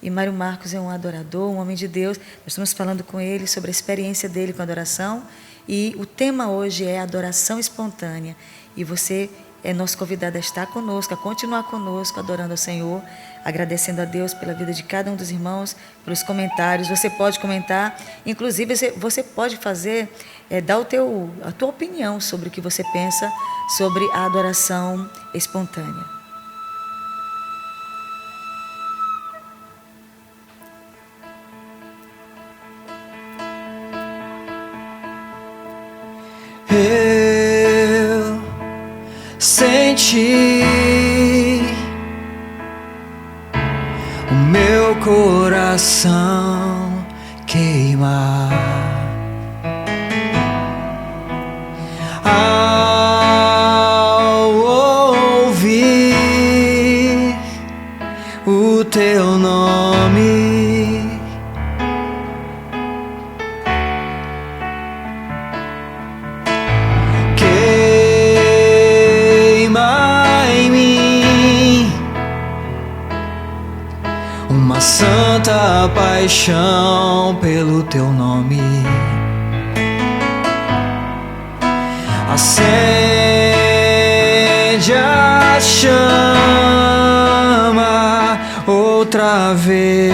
S1: E Mário Marcos é um adorador, um homem de Deus. Nós estamos falando com ele sobre a experiência dele com a adoração. E o tema hoje é adoração espontânea. E você é nosso convidado a estar conosco, a continuar conosco, adorando ao Senhor, agradecendo a Deus pela vida de cada um dos irmãos, pelos comentários. Você pode comentar, inclusive você pode fazer, dar a tua opinião sobre o que você pensa sobre a adoração espontânea.
S2: Eu senti o meu coração queimar ao ouvir o teu nome. uma santa paixão pelo teu nome. Acende a chama outra vez.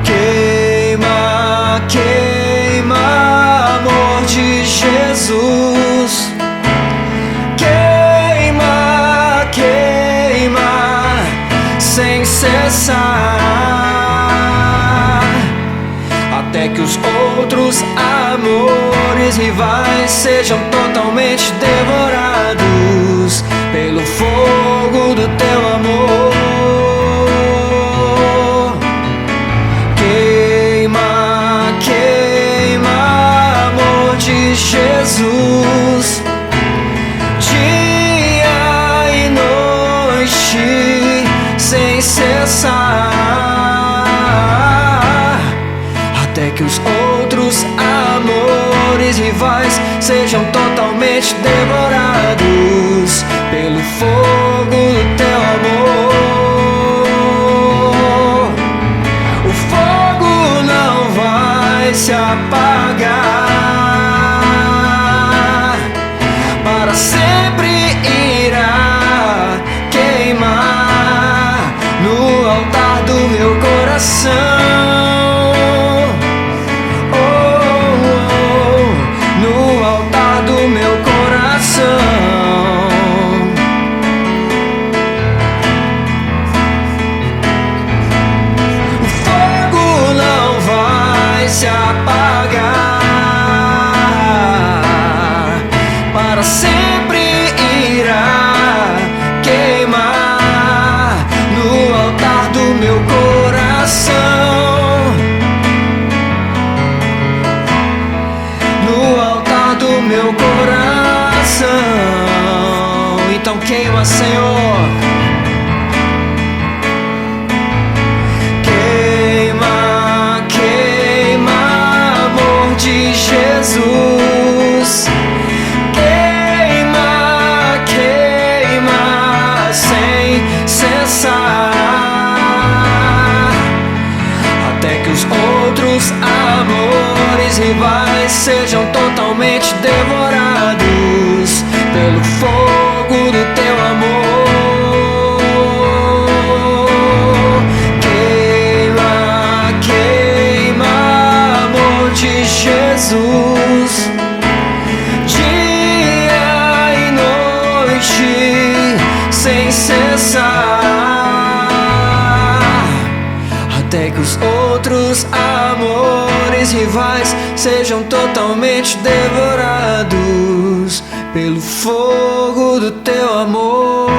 S2: Queima, queima, amor de Jesus. Queima, queima, sem cessar, até que os outros amores rivais sejam totalmente devorados pelo fogo do teu amor. Queima, queima, amor de Jesus, dia e noite, sem cessar, até que os outros amores rivais sejam totalmente devorados pelo fogo do teu amor. O fogo não vai se apagar, para sempre irá queimar no altar do meu coração. Meu coração, então queima, Senhor. Queima, queima, amor de Jesus. Queima, queima, sem cessar, até que os outros amores rivais sejam totalmente devorados pelo fogo do teu amor. Queima, queima, amor de Jesus, dia e noite, sem cessar, até que os outros amores rivais sejam totalmente devorados pelo fogo do teu amor.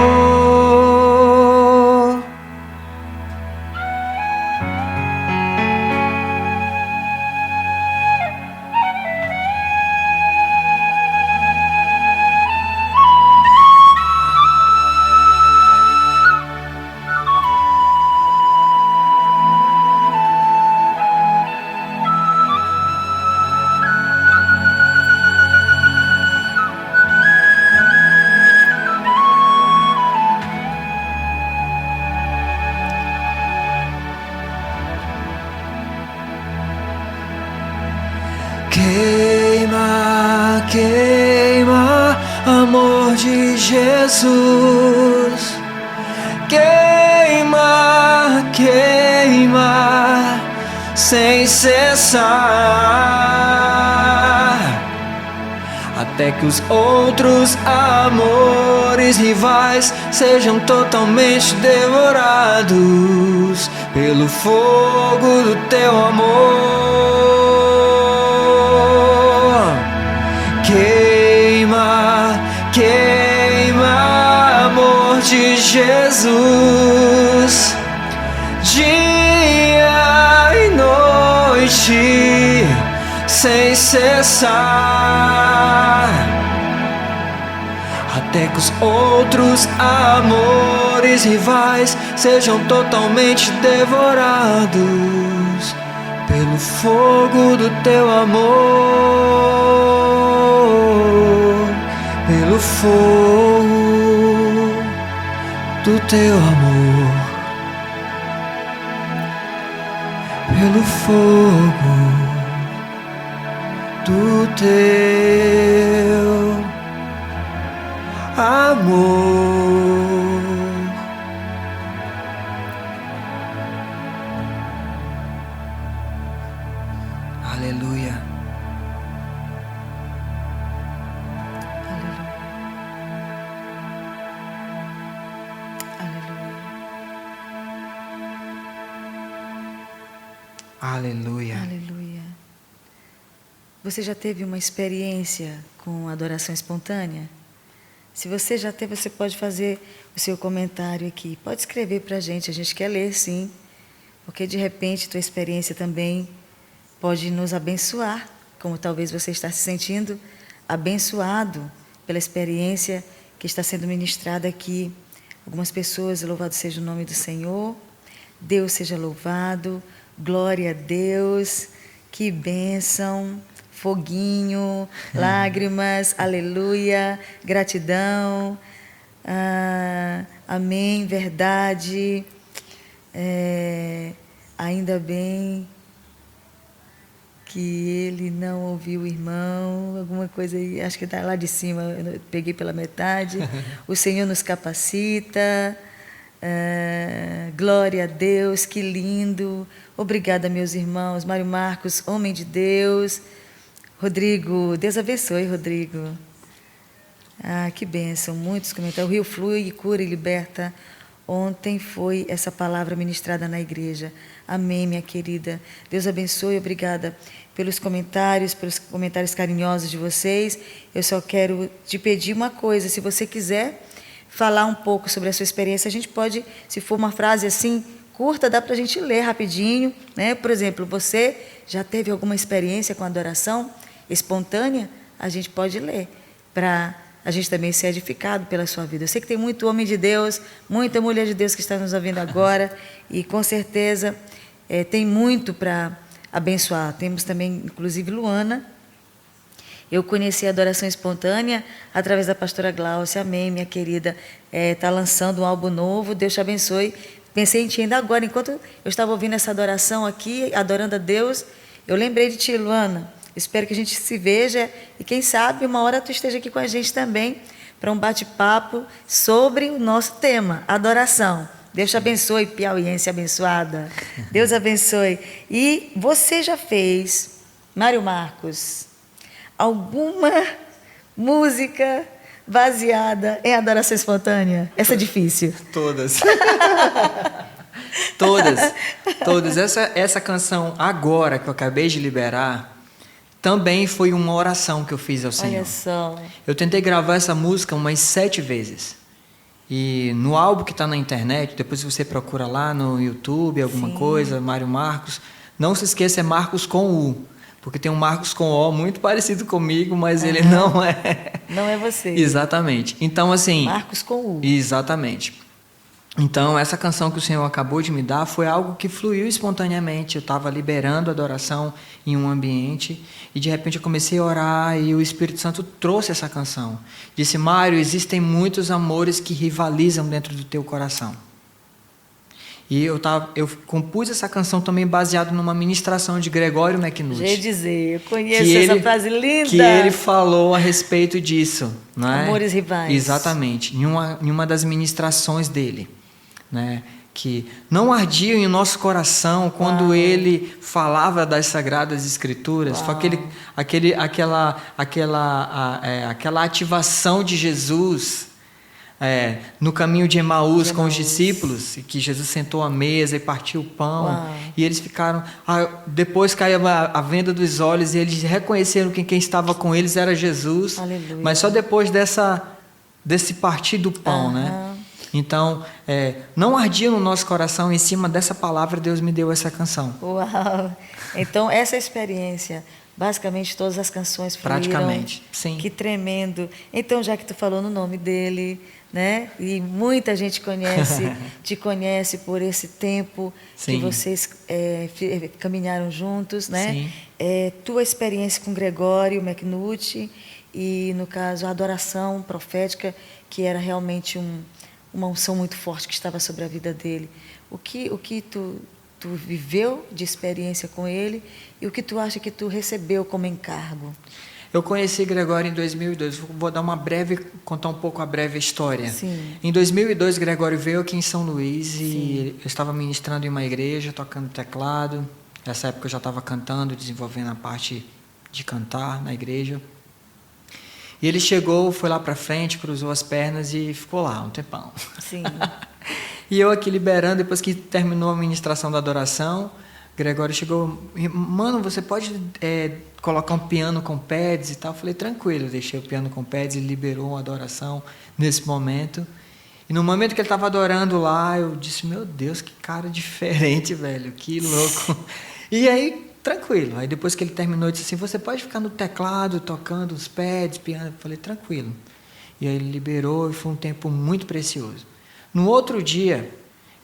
S2: Queima, queima, amor de Jesus. Queima, queima, sem cessar, até que os outros amores rivais sejam totalmente devorados pelo fogo do teu amor. Queima, queima, amor de Jesus, dia e noite, sem cessar, até que os outros amores rivais sejam totalmente devorados pelo fogo do teu amor. pelo fogo do teu amor, pelo fogo do teu amor. Aleluia. Aleluia.
S1: Aleluia. Você já teve uma experiência com adoração espontânea? Se você já teve, você pode fazer o seu comentário aqui. Pode escrever para a gente quer ler, sim. Porque de repente tua experiência também pode nos abençoar, como talvez você está se sentindo abençoado pela experiência que está sendo ministrada aqui. Algumas pessoas, louvado seja o nome do Senhor, Deus seja louvado, glória a Deus, que bênção, foguinho, lágrimas, aleluia, gratidão, amém, verdade, ainda bem que ele não ouviu o irmão, alguma coisa aí, acho que está lá de cima, eu peguei pela metade. O Senhor nos capacita, glória a Deus, que lindo. Obrigada, meus irmãos. Mário Marcos, homem de Deus. Rodrigo, Deus abençoe, Rodrigo. Que bênção, muitos comentários. O rio flui e cura e liberta. Ontem foi essa palavra ministrada na igreja. Amém, minha querida. Deus abençoe, obrigada pelos comentários carinhosos de vocês. Eu só quero te pedir uma coisa, se você quiser falar um pouco sobre a sua experiência, a gente pode, se for uma frase assim, curta, dá para a gente ler rapidinho, né? Por exemplo, você já teve alguma experiência com adoração espontânea? A gente pode ler, para a gente também ser edificado pela sua vida. Eu sei que tem muito homem de Deus, muita mulher de Deus que está nos ouvindo agora, e com certeza tem muito para abençoar. Temos também, inclusive, Luana. Eu conheci a adoração espontânea através da pastora Glaucia. Amém, minha querida. Está lançando um álbum novo, Deus te abençoe. Pensei em ti ainda agora, enquanto eu estava ouvindo essa adoração aqui, adorando a Deus, eu lembrei de ti, Luana. Espero que a gente se veja e, quem sabe, uma hora tu esteja aqui com a gente também para um bate-papo sobre o nosso tema, adoração. Deus te abençoe, piauiense abençoada. Deus abençoe. E você já fez, Mário Marcos, alguma música baseada em adoração espontânea? Essa é difícil.
S2: Todas. Todas. Essa canção agora que eu acabei de liberar também foi uma oração que eu fiz ao Senhor.
S1: Olha só.
S2: Eu tentei gravar essa música umas 7 vezes. E no álbum que está na internet, depois você procura lá no YouTube, alguma coisa, Mário Marcos. Não se esqueça, é Marcos com U. Porque tem um Marcos com O muito parecido comigo, mas ele não é.
S1: Não é você.
S2: Exatamente. Então, assim...
S1: Marcos com U.
S2: Exatamente. Então, essa canção que o Senhor acabou de me dar foi algo que fluiu espontaneamente. Eu estava liberando a adoração em um ambiente e, de repente, eu comecei a orar e o Espírito Santo trouxe essa canção. Disse, Mário, existem muitos amores que rivalizam dentro do teu coração. E eu compus essa canção também baseado numa ministração de Gregório McNulty.
S1: Já ia dizer, eu conheço essa frase linda.
S2: Que ele falou a respeito disso. Não é?
S1: Amores rivais.
S2: Exatamente, em uma das ministrações dele. Né? Que não ardiam em nosso coração quando ele falava das Sagradas Escrituras. Foi aquela ativação de Jesus no caminho de Emaús com os discípulos, que Jesus sentou à mesa e partiu o pão. E eles ficaram... depois caiu a venda dos olhos e eles reconheceram que quem estava com eles era Jesus.
S1: Aleluia.
S2: Mas só depois desse partir do pão, né? Então, não ardia no nosso coração, em cima dessa palavra Deus me deu essa canção.
S1: Uau! Então, essa experiência, basicamente todas as canções fluíram.
S2: Praticamente, sim.
S1: Que tremendo. Então, já que tu falou no nome dele, né? E muita gente te conhece por esse tempo que vocês caminharam juntos, né?
S2: Sim.
S1: Tua experiência com Gregório McNulty e, no caso, a adoração profética, que era realmente uma unção muito forte que estava sobre a vida dele. O que tu viveu de experiência com ele e o que tu acha que tu recebeu como encargo?
S2: Eu conheci Gregório em 2002. Vou dar contar um pouco a breve história.
S1: Sim.
S2: Em 2002, Gregório veio aqui em São Luís e eu estava ministrando em uma igreja, tocando teclado. Nessa época eu já estava cantando, desenvolvendo a parte de cantar na igreja. E ele chegou, foi lá para frente, cruzou as pernas e ficou lá um tempão.
S1: Sim.
S2: E eu aqui liberando, depois que terminou a ministração da adoração, Gregório chegou, mano, você pode colocar um piano com pads e tal? Eu falei, tranquilo, eu deixei o piano com pads e liberou a adoração nesse momento. E no momento que ele estava adorando lá, eu disse, meu Deus, que cara diferente, velho, que louco. E aí, tranquilo. Aí depois que ele terminou, ele disse assim, você pode ficar no teclado, tocando os pads, piano? Eu falei, tranquilo. E aí ele liberou e foi um tempo muito precioso. No outro dia,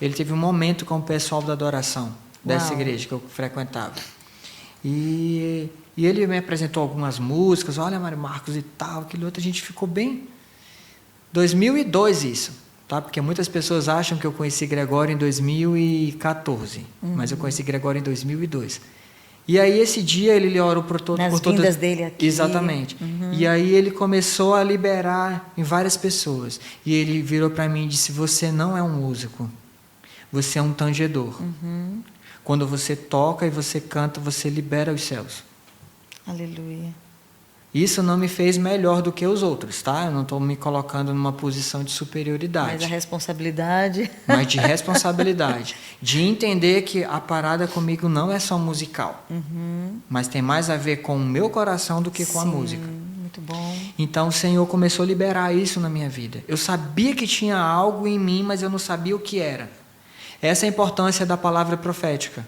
S2: ele teve um momento com o pessoal da adoração dessa igreja que eu frequentava. E ele me apresentou algumas músicas, olha, Mário Marcos e tal, aquilo outro, a gente ficou bem... 2002 isso, tá? Porque muitas pessoas acham que eu conheci Gregório em 2014, mas eu conheci Gregório em 2002. E aí esse dia ele orou por
S1: todas dele aqui.
S2: Exatamente. E aí ele começou a liberar em várias pessoas. E ele virou para mim e disse, você não é um músico, você é um tangedor. Quando você toca e você canta, você libera os céus.
S1: Aleluia.
S2: Isso não me fez melhor do que os outros, tá? Eu não estou me colocando numa posição de superioridade.
S1: Mas a responsabilidade...
S2: Mas de responsabilidade. De entender que a parada comigo não é só musical. Mas tem mais a ver com o meu coração do que com a música.
S1: Muito bom.
S2: Então o Senhor começou a liberar isso na minha vida. Eu sabia que tinha algo em mim, mas eu não sabia o que era. Essa é a importância da palavra profética.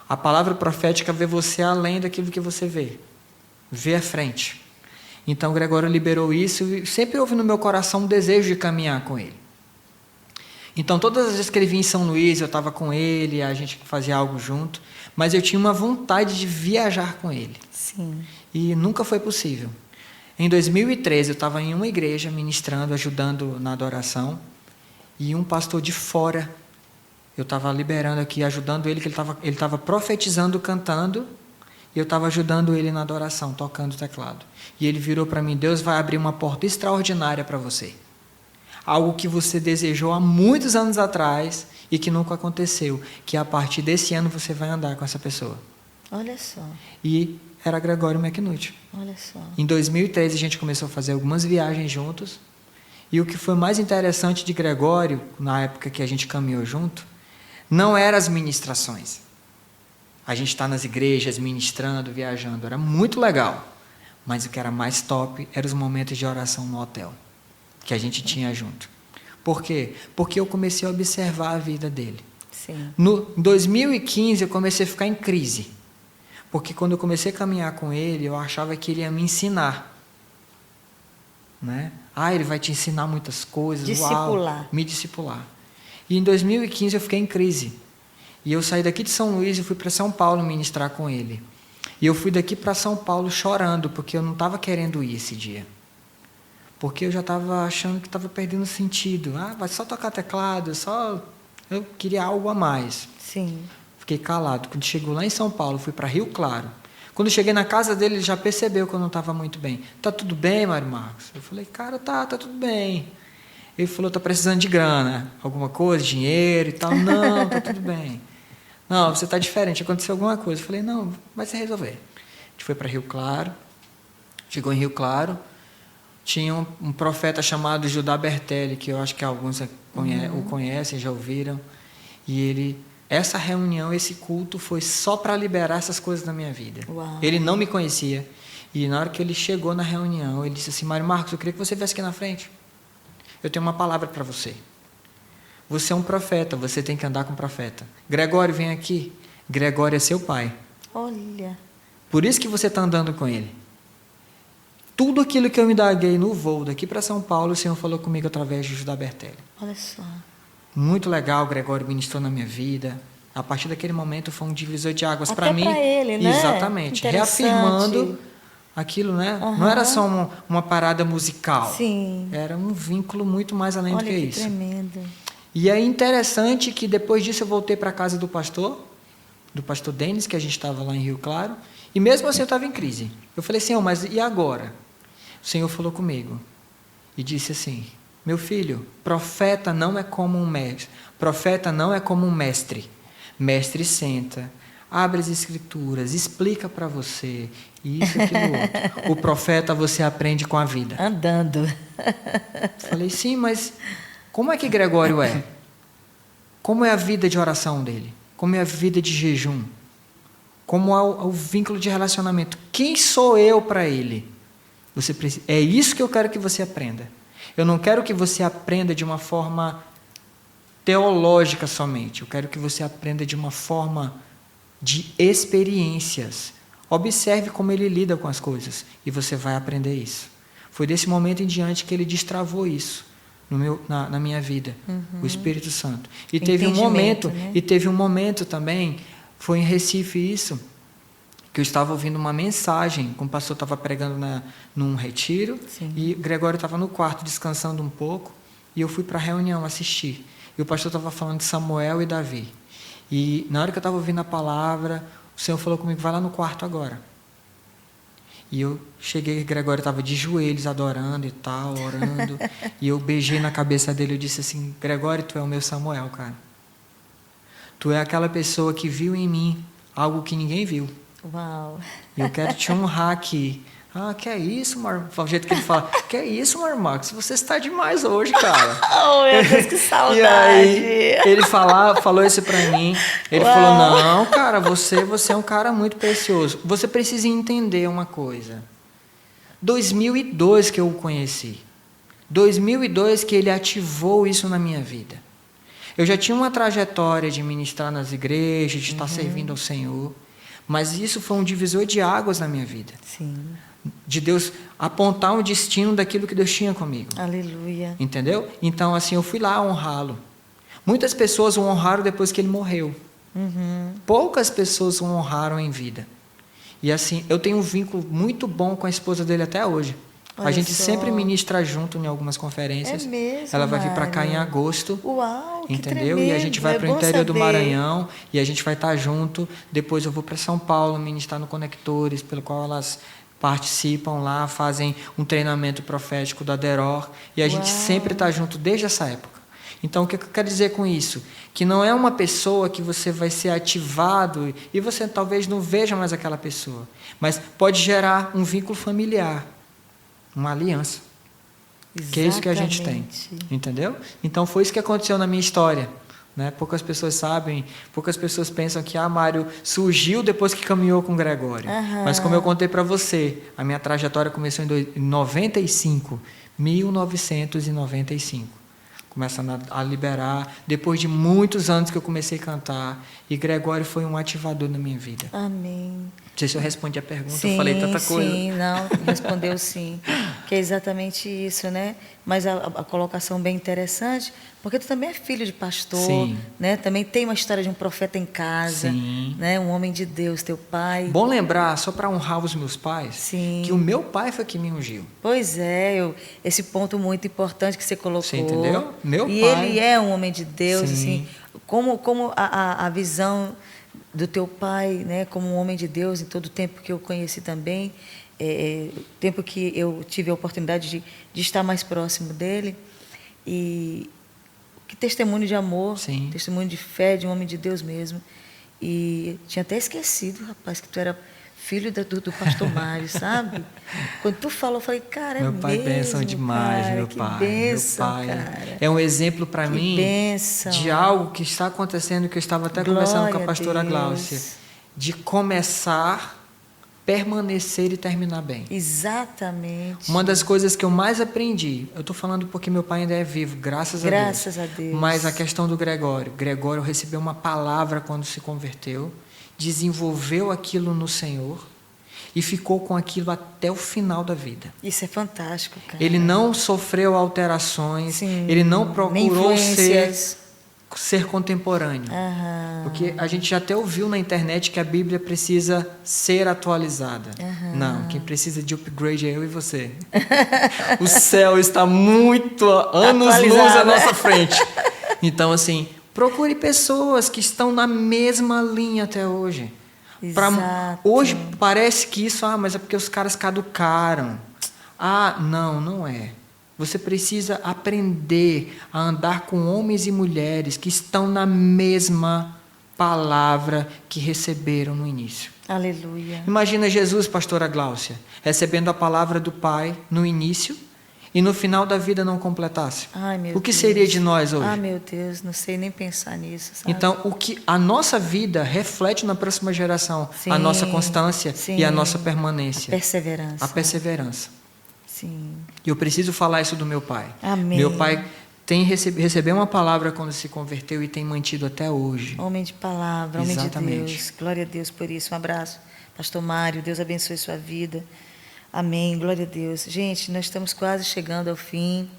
S2: A palavra profética vê você além daquilo que você vê. Vê à frente. Então Gregório liberou isso e sempre houve no meu coração um desejo de caminhar com ele. Então todas as vezes que ele vinha em São Luís, eu estava com ele, a gente fazia algo junto, mas eu tinha uma vontade de viajar com ele.
S1: Sim.
S2: E nunca foi possível. Em 2013 eu estava em uma igreja ministrando, ajudando na adoração, e um pastor de fora, eu estava liberando aqui, ajudando ele, que ele estava profetizando, cantando, e eu estava ajudando ele na adoração, tocando o teclado. E ele virou para mim, Deus vai abrir uma porta extraordinária para você. Algo que você desejou há muitos anos atrás e que nunca aconteceu. Que a partir desse ano você vai andar com essa pessoa.
S1: Olha só.
S2: E era Gregório McNulty.
S1: Olha só.
S2: Em 2013 a gente começou a fazer algumas viagens juntos. E o que foi mais interessante de Gregório, na época que a gente caminhou junto, não eram as ministrações. A gente está nas igrejas, ministrando, viajando. Era muito legal. Mas o que era mais top eram os momentos de oração no hotel, que a gente tinha junto. Por quê? Porque eu comecei a observar a vida dele.
S1: Sim.
S2: No 2015 eu comecei a ficar em crise. Porque quando eu comecei a caminhar com ele, eu achava que ele ia me ensinar. Né? Ele vai te ensinar muitas coisas.
S1: Discipular.
S2: Uau, me discipular. E em 2015 eu fiquei em crise. E eu saí daqui de São Luís e fui para São Paulo ministrar com ele. E eu fui daqui para São Paulo chorando, porque eu não estava querendo ir esse dia. Porque eu já estava achando que estava perdendo sentido. Vai só tocar teclado, eu queria algo a mais.
S1: Sim.
S2: Fiquei calado. Quando chegou lá em São Paulo, fui para Rio Claro. Quando cheguei na casa dele, ele já percebeu que eu não estava muito bem. Tá tudo bem, Mário Marcos? Eu falei, cara, tá tudo bem. Ele falou, tá precisando de grana, alguma coisa, dinheiro e tal. Não, tá tudo bem. Não, você tá diferente, aconteceu alguma coisa. Eu falei, não, vai se resolver. A gente foi para Rio Claro, chegou em Rio Claro, tinha um profeta chamado Judá Bertelli, que eu acho que alguns o conhecem, já ouviram. E essa reunião, esse culto foi só para liberar essas coisas na minha vida.
S1: Uau.
S2: Ele não me conhecia. E na hora que ele chegou na reunião, ele disse assim, Mário Marcos, eu queria que você viesse aqui na frente. Eu tenho uma palavra para você. Você é um profeta, você tem que andar com o profeta. Gregório, vem aqui. Gregório é seu pai.
S1: Olha.
S2: Por isso que você está andando com ele. Tudo aquilo que eu me indaguei no voo daqui para São Paulo, o Senhor falou comigo através de Judá Bertelli.
S1: Olha só.
S2: Muito legal, Gregório ministrou na minha vida. A partir daquele momento foi um divisor de águas para mim.
S1: Até para ele, né?
S2: Exatamente. Reafirmando aquilo, né?
S1: Aham.
S2: Não era só uma parada musical.
S1: Sim.
S2: Era um vínculo muito mais além
S1: Olha
S2: do que
S1: que
S2: isso.
S1: tremendo.
S2: E é interessante que depois disso eu voltei para a casa do pastor Denis, que a gente estava lá em Rio Claro, e mesmo assim eu estava em crise. Eu falei, Senhor, mas e agora? O Senhor falou comigo e disse assim, meu filho, profeta não é como um mestre. Profeta não é como um mestre. Mestre senta, abre as escrituras, explica para você, isso, aquilo, outro. O profeta você aprende com a vida.
S1: Andando.
S2: Falei, sim, mas como é que Gregório é? Como é a vida de oração dele? Como é a vida de jejum? Como é o vínculo de relacionamento? Quem sou eu para ele? É isso que eu quero que você aprenda. Eu não quero que você aprenda de uma forma teológica somente. Eu quero que você aprenda de uma forma de experiências. Observe como ele lida com as coisas e você vai aprender isso. Foi desse momento em diante que ele destravou isso na minha vida, o Espírito Santo. E teve um momento,
S1: né?
S2: E teve um momento também, foi em Recife isso, que eu estava ouvindo uma mensagem, como o pastor estava pregando num retiro,
S1: Sim.
S2: e Gregório estava no quarto descansando um pouco, e eu fui para a reunião assistir. E o pastor estava falando de Samuel e Davi. E na hora que eu estava ouvindo a palavra, o Senhor falou comigo, vai lá no quarto agora. E eu cheguei, Gregório estava de joelhos, adorando e tal, orando. E eu beijei na cabeça dele, eu disse assim, Gregório, tu é o meu Samuel, cara. Tu é aquela pessoa que viu em mim algo que ninguém viu.
S1: Uau.
S2: E eu quero te honrar aqui. Ah, que é isso, o jeito que ele fala, que é isso, Marcos, você está demais hoje, cara.
S1: Oh, meu Deus, que saudade.
S2: E aí, ele falou isso pra mim, ele
S1: Uau.
S2: falou, não, cara, você é um cara muito precioso. Você precisa entender uma coisa. 2002 que eu o conheci. 2002 que ele ativou isso na minha vida. Eu já tinha uma trajetória de ministrar nas igrejas, de estar servindo ao Senhor, mas isso foi um divisor de águas na minha vida.
S1: Sim.
S2: De Deus apontar um destino daquilo que Deus tinha comigo.
S1: Aleluia.
S2: Entendeu? Então, assim, eu fui lá honrá-lo. Muitas pessoas o honraram depois que ele morreu. Poucas pessoas o honraram em vida. E assim, eu tenho um vínculo muito bom com a esposa dele até hoje.
S1: Olha
S2: a gente
S1: só.
S2: sempre ministra junto em algumas conferências.
S1: É mesmo,
S2: Ela vai vir para cá em
S1: Mário?
S2: agosto.
S1: Uau, que
S2: Entendeu?
S1: tremendo.
S2: E a gente vai
S1: É
S2: para o
S1: bom
S2: interior do
S1: saber.
S2: Maranhão e a gente vai estar junto. Depois eu vou para São Paulo ministrar no Conectores, pelo qual elas participam lá, fazem um treinamento profético da Deror. E a gente sempre está junto desde essa época. Então, o que eu quero dizer com isso? Que não é uma pessoa que você vai ser ativado e você talvez não veja mais aquela pessoa. Mas pode gerar um vínculo familiar, uma aliança.
S1: Exatamente.
S2: Que é isso que a gente tem. Entendeu? Então, foi isso que aconteceu na minha história. Né? Poucas pessoas sabem, poucas pessoas pensam que Mário surgiu depois que caminhou com Gregório. Mas como eu contei para você, a minha trajetória começou em 1995. Começando a liberar, depois de muitos anos que eu comecei a cantar, e Gregório foi um ativador na minha vida.
S1: Amém.
S2: Não sei se eu respondi a pergunta,
S1: Sim,
S2: eu falei tanta coisa.
S1: Sim, não, respondeu sim, que é exatamente isso, né? Mas a colocação bem interessante, porque tu também é filho de pastor,
S2: Sim.
S1: né? Também tem uma história de um profeta em casa,
S2: Sim.
S1: né? Um homem de Deus, teu pai.
S2: Bom lembrar, só para honrar os meus pais,
S1: Sim.
S2: que o meu pai foi que me ungiu.
S1: Pois é, esse ponto muito importante que você colocou.
S2: Você entendeu? Meu
S1: e
S2: pai.
S1: ele é um homem de Deus,
S2: Sim.
S1: assim, como a visão do teu pai, né, como um homem de Deus, em todo o tempo que eu conheci também, tempo que eu tive a oportunidade de estar mais próximo dele, e que testemunho de amor,
S2: Sim.
S1: testemunho de fé, de um homem de Deus mesmo. E tinha até esquecido, rapaz, que tu era filho do pastor Mário, sabe? Quando tu falou, eu falei, cara, é
S2: Meu pai
S1: mesmo,
S2: bênção demais,
S1: cara,
S2: meu
S1: que
S2: pai.
S1: bênção,
S2: Meu pai
S1: cara.
S2: é um exemplo para
S1: Que
S2: mim
S1: bênção.
S2: de algo que está acontecendo, que eu estava até
S1: Glória
S2: conversando com a
S1: a
S2: pastora
S1: Deus.
S2: Gláucia, de começar, permanecer e terminar bem.
S1: Exatamente.
S2: Uma das coisas que eu mais aprendi, eu estou falando porque meu pai ainda é vivo, graças a Deus. Mas a questão do Gregório. Gregório recebeu uma palavra quando se converteu, desenvolveu aquilo no Senhor e ficou com aquilo até o final da vida.
S1: Isso é fantástico, cara.
S2: Ele não sofreu alterações,
S1: Sim,
S2: ele não
S1: nem
S2: procurou ser...
S1: influências.
S2: ser contemporâneo. Porque a gente já até ouviu na internet que a Bíblia precisa ser atualizada. Não, quem precisa de upgrade é eu e você. O céu está muito anos-luz à nossa frente. Então, assim, procure pessoas que estão na mesma linha até hoje. Hoje parece que isso, mas é porque os caras caducaram. Não é. Você precisa aprender a andar com homens e mulheres que estão na mesma palavra que receberam no início.
S1: Aleluia.
S2: Imagina Jesus, pastora Gláucia, recebendo a palavra do Pai no início e no final da vida não completasse. O que seria de nós hoje?
S1: Meu Deus, não sei nem pensar nisso, sabe?
S2: Então, o que a nossa vida reflete na próxima geração, a nossa constância e a nossa permanência.
S1: A perseverança. Sim.
S2: E eu preciso falar isso do meu pai.
S1: Amém.
S2: Meu pai recebeu uma palavra quando se converteu e tem mantido até hoje.
S1: Homem de palavra,
S2: Exatamente.
S1: Homem de Deus. Glória a Deus por isso. Um abraço, pastor Mário. Deus abençoe sua vida. Amém. Glória a Deus. Gente, nós estamos quase chegando ao fim.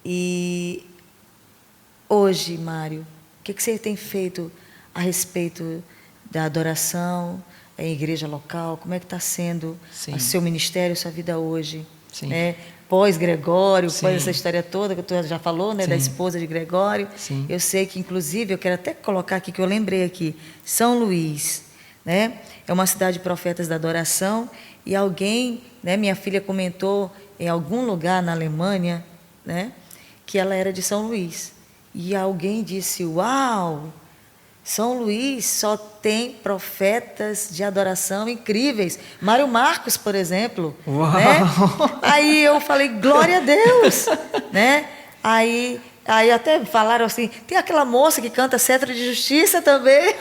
S1: E hoje, Mário, o que você tem feito a respeito da adoração em igreja local? Como é que está sendo o seu ministério, sua vida hoje?
S2: Sim.
S1: Né? Pós-Gregório, pós essa história toda que tu já falou, né, da esposa de Gregório.
S2: Sim.
S1: Eu sei que, inclusive, eu quero até colocar aqui, que eu lembrei aqui, São Luís, né, é uma cidade de profetas da adoração, e alguém, né, minha filha comentou em algum lugar na Alemanha, né, que ela era de São Luís. E alguém disse, uau, São Luís só tem profetas de adoração incríveis. Mário Marcos, por exemplo.
S2: Uau.
S1: Né? Aí eu falei, glória a Deus. Né? Aí até falaram assim, tem aquela moça que canta Cetro de Justiça também.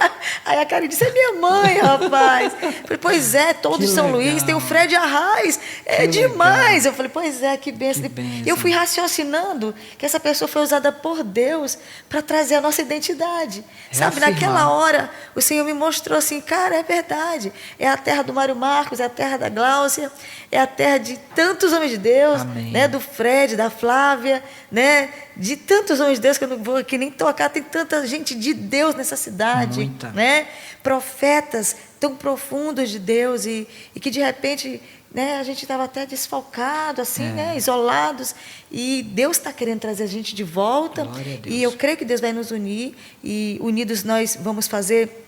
S1: Aí a Karen disse, é minha mãe, rapaz. Eu falei, pois é, todos de São Luís, tem o Fred Arraes, é demais. Eu falei, pois é, que bênção. Eu fui raciocinando que essa pessoa foi usada por Deus para trazer a nossa identidade. Sabe, naquela hora, o Senhor me mostrou assim, cara, é verdade. É a terra do Mário Marcos, é a terra da Gláucia, é a terra de tantos homens de Deus, né, do Fred, da Flávia, né, de tantos homens de Deus que eu não vou aqui nem tocar, tem tanta gente de Deus nessa cidade.
S2: Muita.
S1: Né? Profetas tão profundos de Deus e que de repente, né, a gente estava até desfalcado, assim, né, isolados, e Deus está querendo trazer a gente de volta, e eu creio que Deus vai nos unir, e unidos nós vamos fazer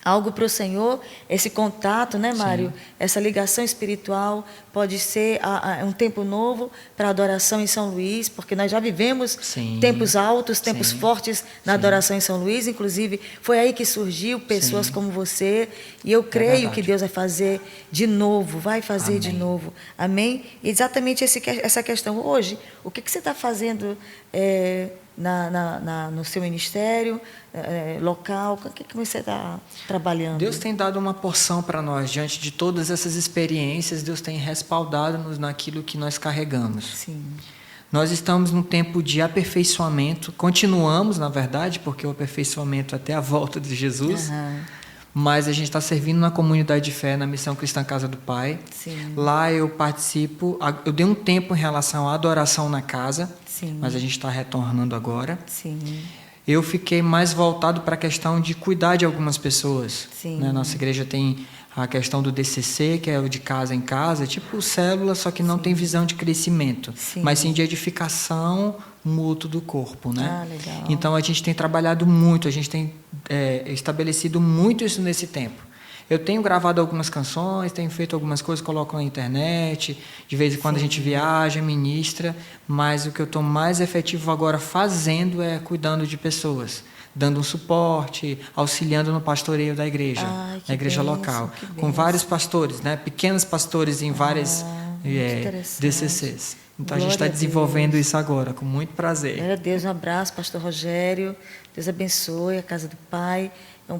S1: algo para o Senhor. Esse contato, né, Mário? Essa ligação espiritual pode ser um tempo novo para a adoração em São Luís, porque nós já vivemos tempos altos, tempos fortes na adoração em São Luís. Inclusive, foi aí que surgiu pessoas como você. E eu creio que Deus vai fazer de novo, vai fazer de novo. Amém? E exatamente essa questão. Hoje, o que você está fazendo no seu ministério local? O que você está trabalhando?
S2: Deus tem dado uma porção para nós. Diante de todas essas experiências, Deus tem respaldado-nos naquilo que nós carregamos.
S1: Sim.
S2: Nós estamos num tempo de aperfeiçoamento. Continuamos, na verdade, porque o aperfeiçoamento até a volta de Jesus. Mas a gente está servindo na comunidade de fé, na Missão Cristã Casa do Pai.
S1: Sim.
S2: Lá eu participo. Eu dei um tempo em relação à adoração na casa, mas a gente está retornando agora.
S1: Sim.
S2: Eu fiquei mais voltado para a questão de cuidar de algumas pessoas. Né? Nossa igreja tem a questão do DCC, que é o de casa em casa, tipo célula, só que não tem visão de crescimento, mas sim de edificação mútuo do corpo, né?
S1: Legal.
S2: Então a gente tem trabalhado muito, a gente tem estabelecido muito isso nesse tempo. Eu tenho gravado algumas canções, tenho feito algumas coisas, coloco na internet, de vez em quando a gente viaja, ministra, mas o que eu estou mais efetivo agora fazendo é cuidando de pessoas, dando um suporte, auxiliando no pastoreio da igreja, na igreja local, com vários pastores, né? Pequenos pastores em várias DCCs. Então a gente está desenvolvendo isso agora, com muito prazer.
S1: Glória a Deus, um abraço, pastor Rogério, Deus abençoe a casa do Pai.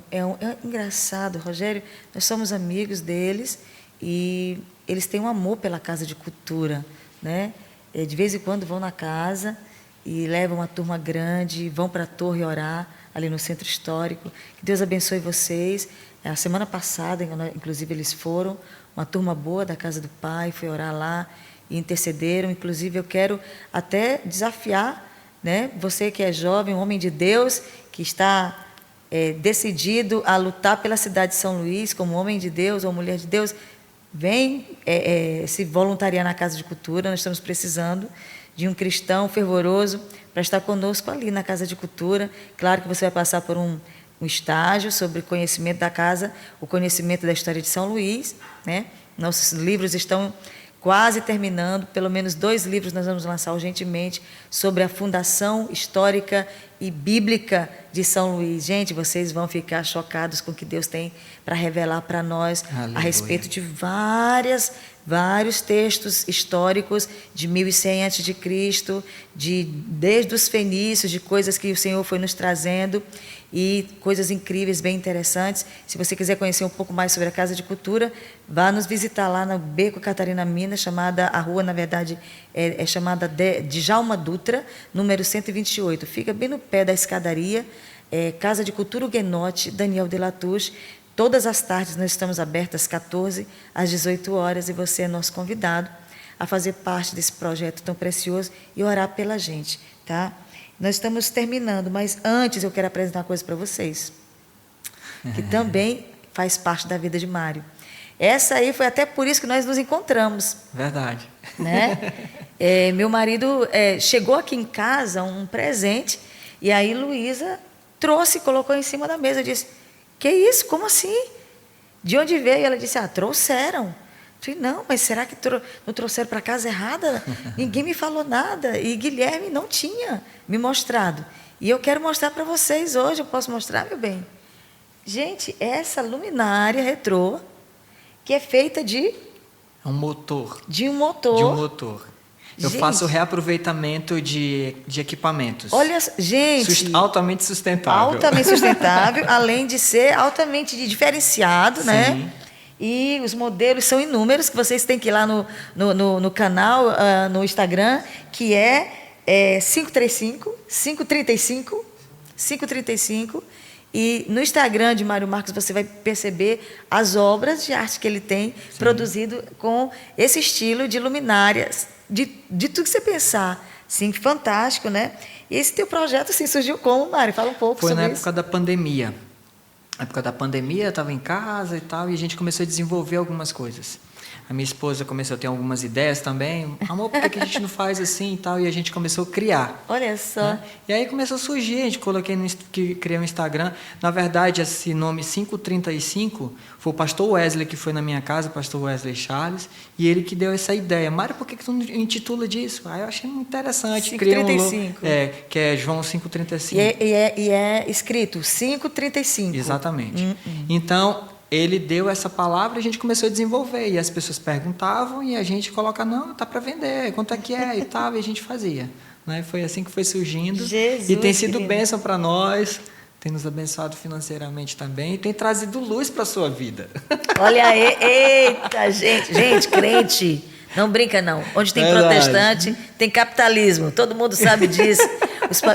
S1: É engraçado, Rogério, nós somos amigos deles e eles têm um amor pela Casa de Cultura, né? De vez em quando vão na casa e levam uma turma grande, vão para a torre orar ali no centro histórico. Que Deus abençoe vocês. A semana passada, inclusive, eles foram, uma turma boa da Casa do Pai, foi orar lá e intercederam. Inclusive, eu quero até desafiar né? Você que é jovem, um homem de Deus, que está decidido a lutar pela cidade de São Luís, como homem de Deus ou mulher de Deus, vem se voluntariar na Casa de Cultura. Nós estamos precisando de um cristão fervoroso para estar conosco ali na Casa de Cultura. Claro que você vai passar por um estágio sobre conhecimento da casa, o conhecimento da história de São Luís, né? Nossos livros estão quase terminando, pelo menos 2 livros nós vamos lançar urgentemente sobre a fundação histórica e bíblica de São Luís. Gente, vocês vão ficar chocados com o que Deus tem para revelar para nós. Aleluia. A respeito de vários textos históricos de 1100 a.C., desde os fenícios, de coisas que o Senhor foi nos trazendo, e coisas incríveis, bem interessantes. Se você quiser conhecer um pouco mais sobre a Casa de Cultura, vá nos visitar lá no Beco Catarina Minas, a rua, na verdade, é chamada de Djalma Dutra, número 128. Fica bem no pé da escadaria, Casa de Cultura Huguenote, Daniel de Latouche. Todas as tardes nós estamos abertas, 14 às 18 horas, e você é nosso convidado a fazer parte desse projeto tão precioso e orar pela gente, tá? Nós estamos terminando, mas antes eu quero apresentar uma coisa para vocês, que também faz parte da vida de Mário. Essa aí foi até por isso que nós nos encontramos.
S2: Verdade.
S1: Né? Meu marido chegou aqui em casa um presente, e aí Luísa trouxe, colocou em cima da mesa, disse: que isso? Como assim? De onde veio? Ela disse: trouxeram. Eu falei: não, mas será que não trouxeram para casa errada? Ninguém me falou nada. E Guilherme não tinha me mostrado. E eu quero mostrar para vocês hoje. Eu posso mostrar, meu bem? Gente, essa luminária retrô, que é feita de...
S2: um motor.
S1: De um motor.
S2: De um motor. Eu faço reaproveitamento de equipamentos.
S1: Olha, gente...
S2: altamente sustentável.
S1: Altamente sustentável, além de ser altamente diferenciado, né?
S2: Sim.
S1: E os modelos são inúmeros, que vocês têm que ir lá no canal, no Instagram, que é 535, 535, 535. E no Instagram de Mário Marcos você vai perceber as obras de arte que ele tem produzido com esse estilo de luminárias, de tudo que você pensar. Sim, fantástico, né? E esse teu projeto assim, surgiu como, Mário? Fala um pouco sobre isso.
S2: Foi na época da pandemia. Na época da pandemia, eu estava em casa e tal, e a gente começou a desenvolver algumas coisas. A minha esposa começou a ter algumas ideias também. Amor, por que a gente não faz assim e tal? E a gente começou a criar.
S1: Olha só.
S2: Né? E aí começou a surgir, a gente criei um Instagram. Na verdade, esse nome 535 foi o pastor Wesley que foi na minha casa, o pastor Wesley Charles, e ele que deu essa ideia. Mário, por que tu não intitula disso? Aí eu achei muito interessante.
S1: 535.
S2: Que é João 535.
S1: E é escrito 535.
S2: Exatamente. Então... ele deu essa palavra e a gente começou a desenvolver. E as pessoas perguntavam e a gente coloca, não, tá para vender, quanto é que é e tal. E a gente fazia. Né? Foi assim que foi surgindo.
S1: Jesus,
S2: e tem sido bênção para nós, tem nos abençoado financeiramente também e tem trazido luz para a sua vida.
S1: Olha aí, eita, gente. Gente, crente, não brinca não. Onde tem protestante, tem capitalismo. Todo mundo sabe disso.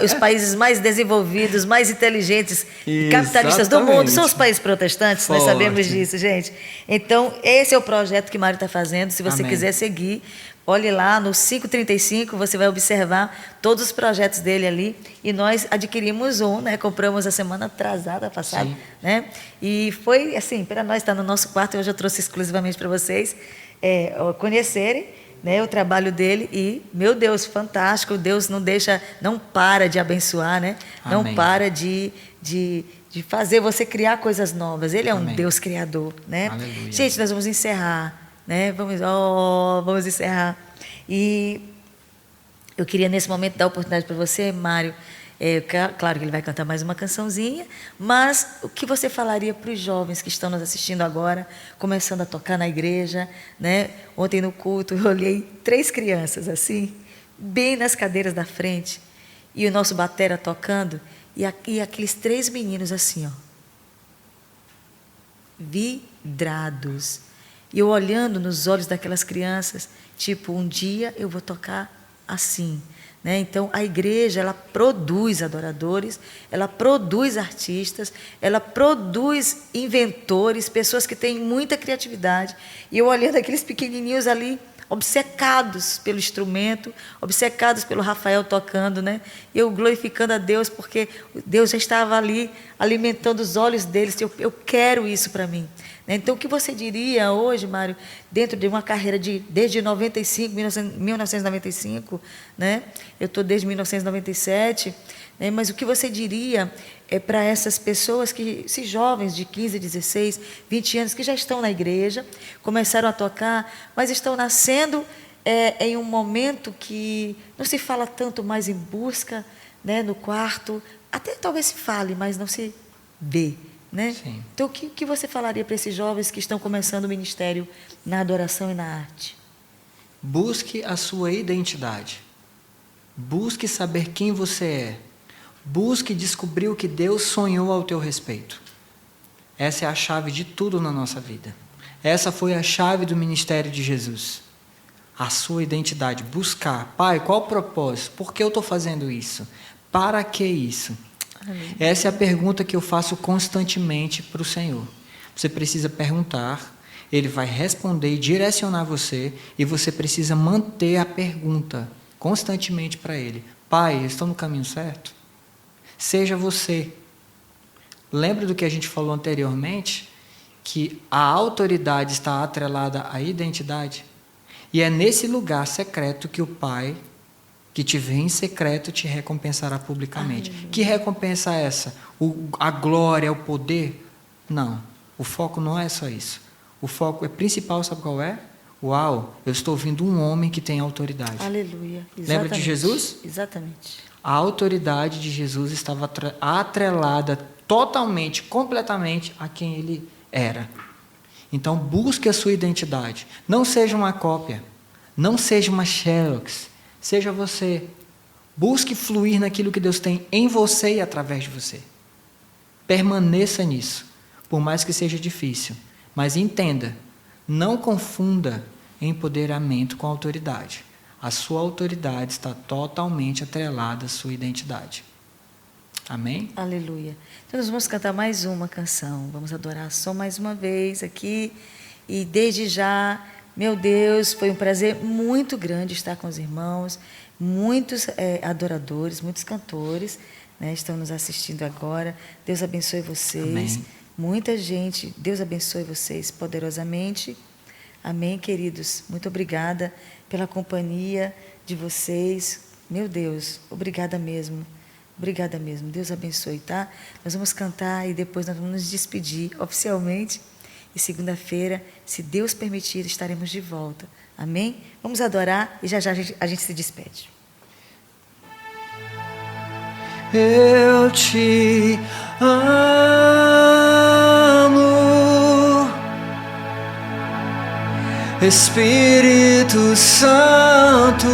S1: Os países mais desenvolvidos, mais inteligentes, capitalistas do mundo são os países protestantes. Forte. Nós sabemos disso, gente. Então, esse é o projeto que Mário está fazendo. Se você quiser seguir, olhe lá no 535, você vai observar todos os projetos dele ali. E nós adquirimos né? Compramos a semana atrasada, passada. Né? E foi assim, para nós estar no nosso quarto, e hoje eu trouxe exclusivamente para vocês conhecerem, né, o trabalho dele. E, meu Deus, fantástico. Deus não para de abençoar, né? Não para de fazer você criar coisas novas. Ele é um Deus criador, né?
S2: Aleluia.
S1: Gente, nós vamos encerrar, né? Vamos encerrar. E eu queria nesse momento dar a oportunidade para você, Mário. Claro que ele vai cantar mais uma cançãozinha, mas o que você falaria para os jovens que estão nos assistindo agora, começando a tocar na igreja, né? Ontem no culto eu olhei 3 crianças assim, bem nas cadeiras da frente, e o nosso batera tocando, e aqueles 3 meninos assim, vidrados. E eu olhando nos olhos daquelas crianças, tipo, um dia eu vou tocar assim. Né? Então, a igreja, ela produz adoradores, ela produz artistas, ela produz inventores, pessoas que têm muita criatividade. E eu olhando aqueles pequenininhos ali, obcecados pelo instrumento, obcecados pelo Rafael tocando, né? Eu glorificando a Deus, porque Deus já estava ali alimentando os olhos deles. Eu quero isso para mim. Então, o que você diria hoje, Mário, dentro de uma carreira desde 1995, né? Eu estou desde 1997, né? Mas o que você diria para essas pessoas, esses jovens de 15, 16, 20 anos, que já estão na igreja, começaram a tocar, mas estão nascendo em um momento que não se fala tanto mais em busca, né, no quarto, até talvez se fale, mas não se vê. Né?
S2: Sim.
S1: Então, o que você falaria para esses jovens que estão começando o ministério na adoração e na arte?
S2: Busque a sua identidade. Busque saber quem você é. Busque descobrir o que Deus sonhou ao teu respeito. Essa é a chave de tudo na nossa vida. Essa foi a chave do ministério de Jesus. A sua identidade. Buscar. Pai, qual o propósito? Por que eu estou fazendo isso? Para que isso? Essa é a pergunta que eu faço constantemente para o Senhor. Você precisa perguntar, Ele vai responder e direcionar você, e você precisa manter a pergunta constantemente para Ele. Pai, eu estou no caminho certo? Seja você. Lembra do que a gente falou anteriormente? Que a autoridade está atrelada à identidade? E é nesse lugar secreto que o Pai, que te vê em secreto, te recompensará publicamente. Que recompensa é essa? A glória, o poder? Não. O foco não é só isso. O foco principal, sabe qual é? Uau, eu estou ouvindo um homem que tem autoridade.
S1: Aleluia. Exatamente.
S2: Lembra de Jesus?
S1: Exatamente.
S2: A autoridade de Jesus estava atrelada totalmente, completamente a quem ele era. Então, busque a sua identidade. Não seja uma cópia. Não seja uma xerox. Seja você. Busque fluir naquilo que Deus tem em você e através de você. Permaneça nisso, por mais que seja difícil. Mas entenda, não confunda empoderamento com autoridade. A sua autoridade está totalmente atrelada à sua identidade. Amém?
S1: Aleluia. Então nós vamos cantar mais uma canção. Vamos adorar só mais uma vez aqui. E desde já, meu Deus, foi um prazer muito grande estar com os irmãos. Muitos adoradores, muitos cantores, né, estão nos assistindo agora. Deus abençoe vocês.
S2: Amém.
S1: Muita gente. Deus abençoe vocês poderosamente. Amém, queridos. Muito obrigada pela companhia de vocês. Meu Deus, obrigada mesmo. Obrigada mesmo. Deus abençoe, tá? Nós vamos cantar e depois nós vamos nos despedir oficialmente. E segunda-feira, se Deus permitir, estaremos de volta. Amém? Vamos adorar e já já a gente se despede.
S2: Eu te amo, Espírito Santo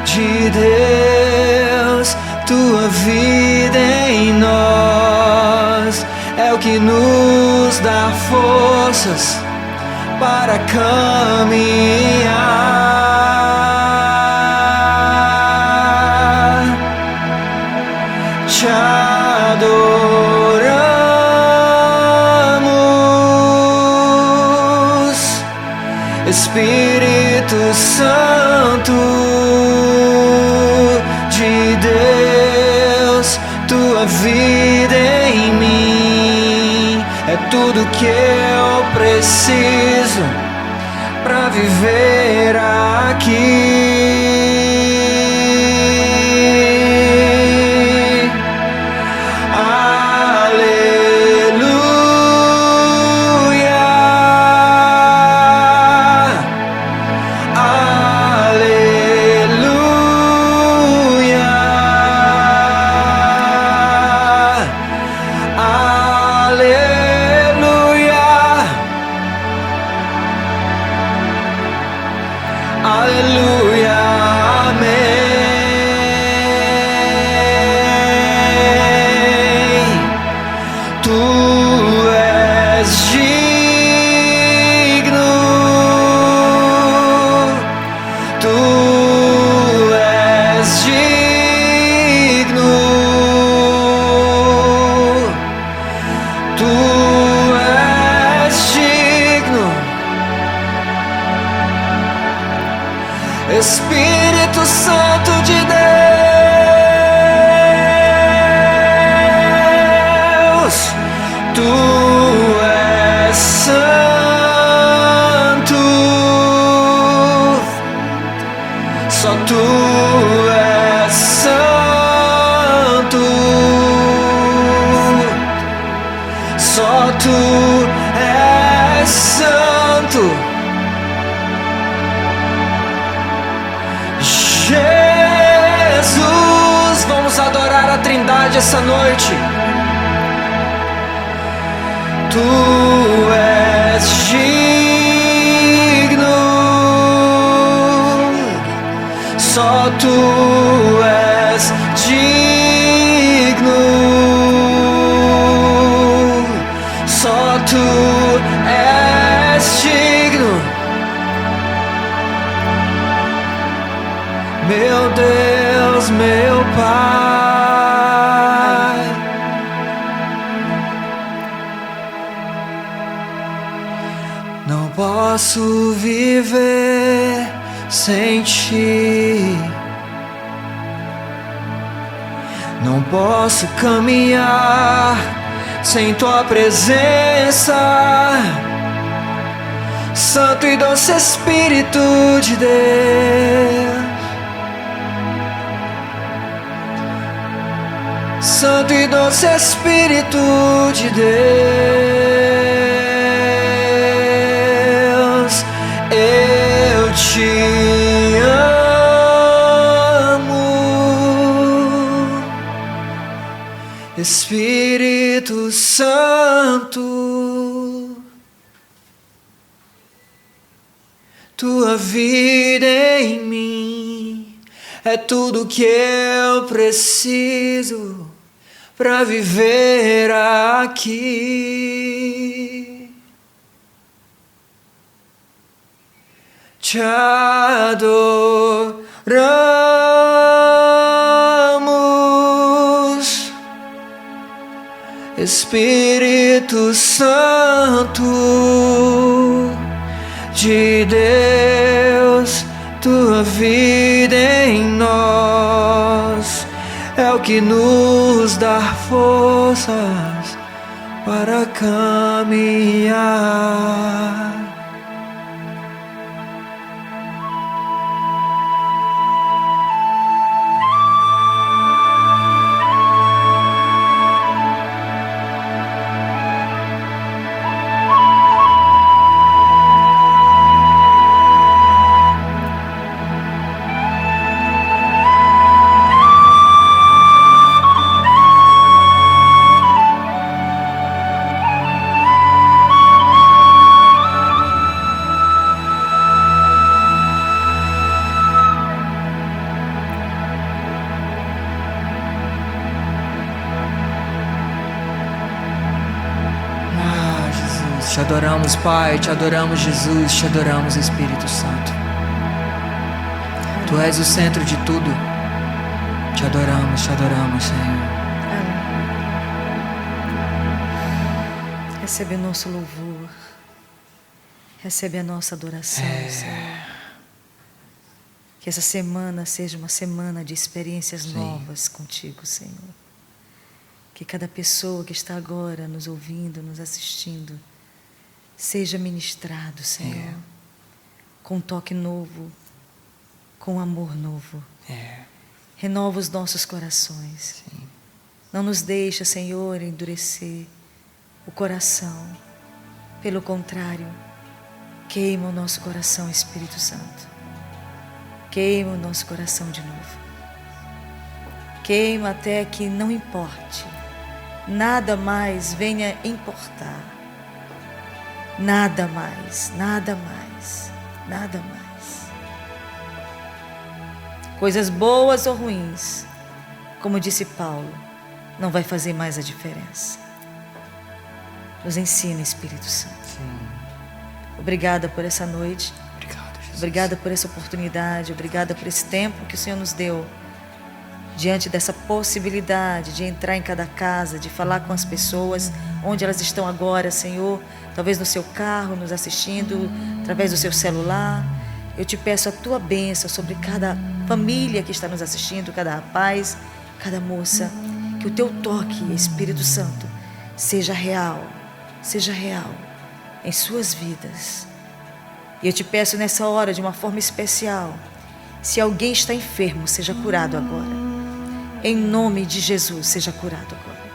S2: de Deus, tua vida em nós é o que nos dá forças para caminhar. Te adoramos, Espírito Santo de Deus, tua vida em mim é tudo que eu preciso para viver aqui. Aleluia, Espírito Santo de Deus, Tu és santo, só Tu és santo, só Tu és santo. Jesus, vamos adorar a Trindade essa noite. Tu és digno, só Tu és digno, só Tu és digno. Meu Deus, meu Pai, não posso viver sem Ti, não posso caminhar sem Tua presença, Santo e doce Espírito de Deus. Santo e doce Espírito de Deus, eu Te amo, Espírito Santo, Tua vida em mim é tudo que eu preciso para viver aqui. Te adoramos, Espírito Santo de Deus, Tua vida em nós é o que nos dá forças para caminhar. Te adoramos, Pai, Te adoramos, Jesus, Te adoramos, Espírito Santo. Tu és o centro de tudo. Te adoramos, Senhor.
S1: Recebe o nosso louvor, recebe a nossa adoração, Senhor. Que essa semana seja uma semana de experiências novas contigo, Senhor. Que cada pessoa que está agora nos ouvindo, nos assistindo, seja ministrado, Senhor, com um toque novo, com um amor novo. Renova os nossos corações. Não nos deixa, Senhor, endurecer o coração. Pelo contrário, queima o nosso coração, Espírito Santo. Queima o nosso coração de novo. Queima até que não importe, nada mais venha importar. Nada mais, nada mais, nada mais. Coisas boas ou ruins, como disse Paulo, não vai fazer mais a diferença. Nos ensina, Espírito Santo. Obrigada por essa noite.
S2: Obrigado, Jesus.
S1: Obrigada por essa oportunidade. Obrigada por esse tempo que o Senhor nos deu. Diante dessa possibilidade de entrar em cada casa, de falar com as pessoas, onde elas estão agora, Senhor, talvez no seu carro, nos assistindo, através do seu celular. Eu te peço a tua bênção sobre cada família que está nos assistindo, cada rapaz, cada moça. Que o teu toque, Espírito Santo, seja real em suas vidas. E eu te peço nessa hora, de uma forma especial, se alguém está enfermo, seja curado agora. Em nome de Jesus, seja curado agora.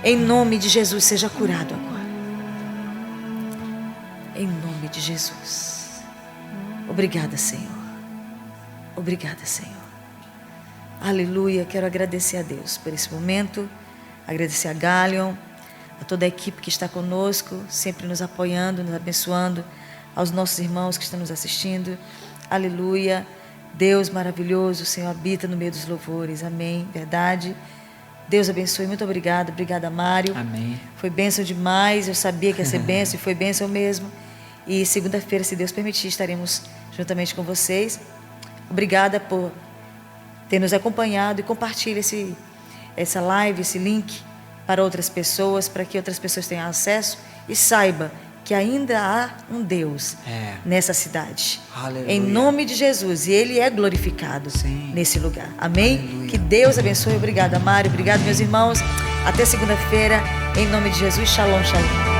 S1: Em nome de Jesus, seja curado agora. Em nome de Jesus. Obrigada, Senhor. Obrigada, Senhor. Aleluia. Quero agradecer a Deus por esse momento. Agradecer a Galion, a toda a equipe que está conosco, sempre nos apoiando, nos abençoando, aos nossos irmãos que estão nos assistindo. Aleluia. Deus maravilhoso, o Senhor habita no meio dos louvores. Amém. Verdade. Deus abençoe. Muito obrigada. Obrigada, Mário.
S2: Amém.
S1: Foi bênção demais. Eu sabia que ia ser bênção e foi bênção mesmo. E segunda-feira, se Deus permitir, estaremos juntamente com vocês. Obrigada por ter nos acompanhado e compartilhe essa live, esse link para outras pessoas, para que outras pessoas tenham acesso e saiba que ainda há um Deus nessa cidade.
S2: Aleluia.
S1: Em nome de Jesus. E Ele é glorificado nesse lugar. Amém?
S2: Aleluia.
S1: Que Deus abençoe. Obrigada, Mário. Obrigado, meus irmãos. Até segunda-feira. Em nome de Jesus. Shalom, shalom.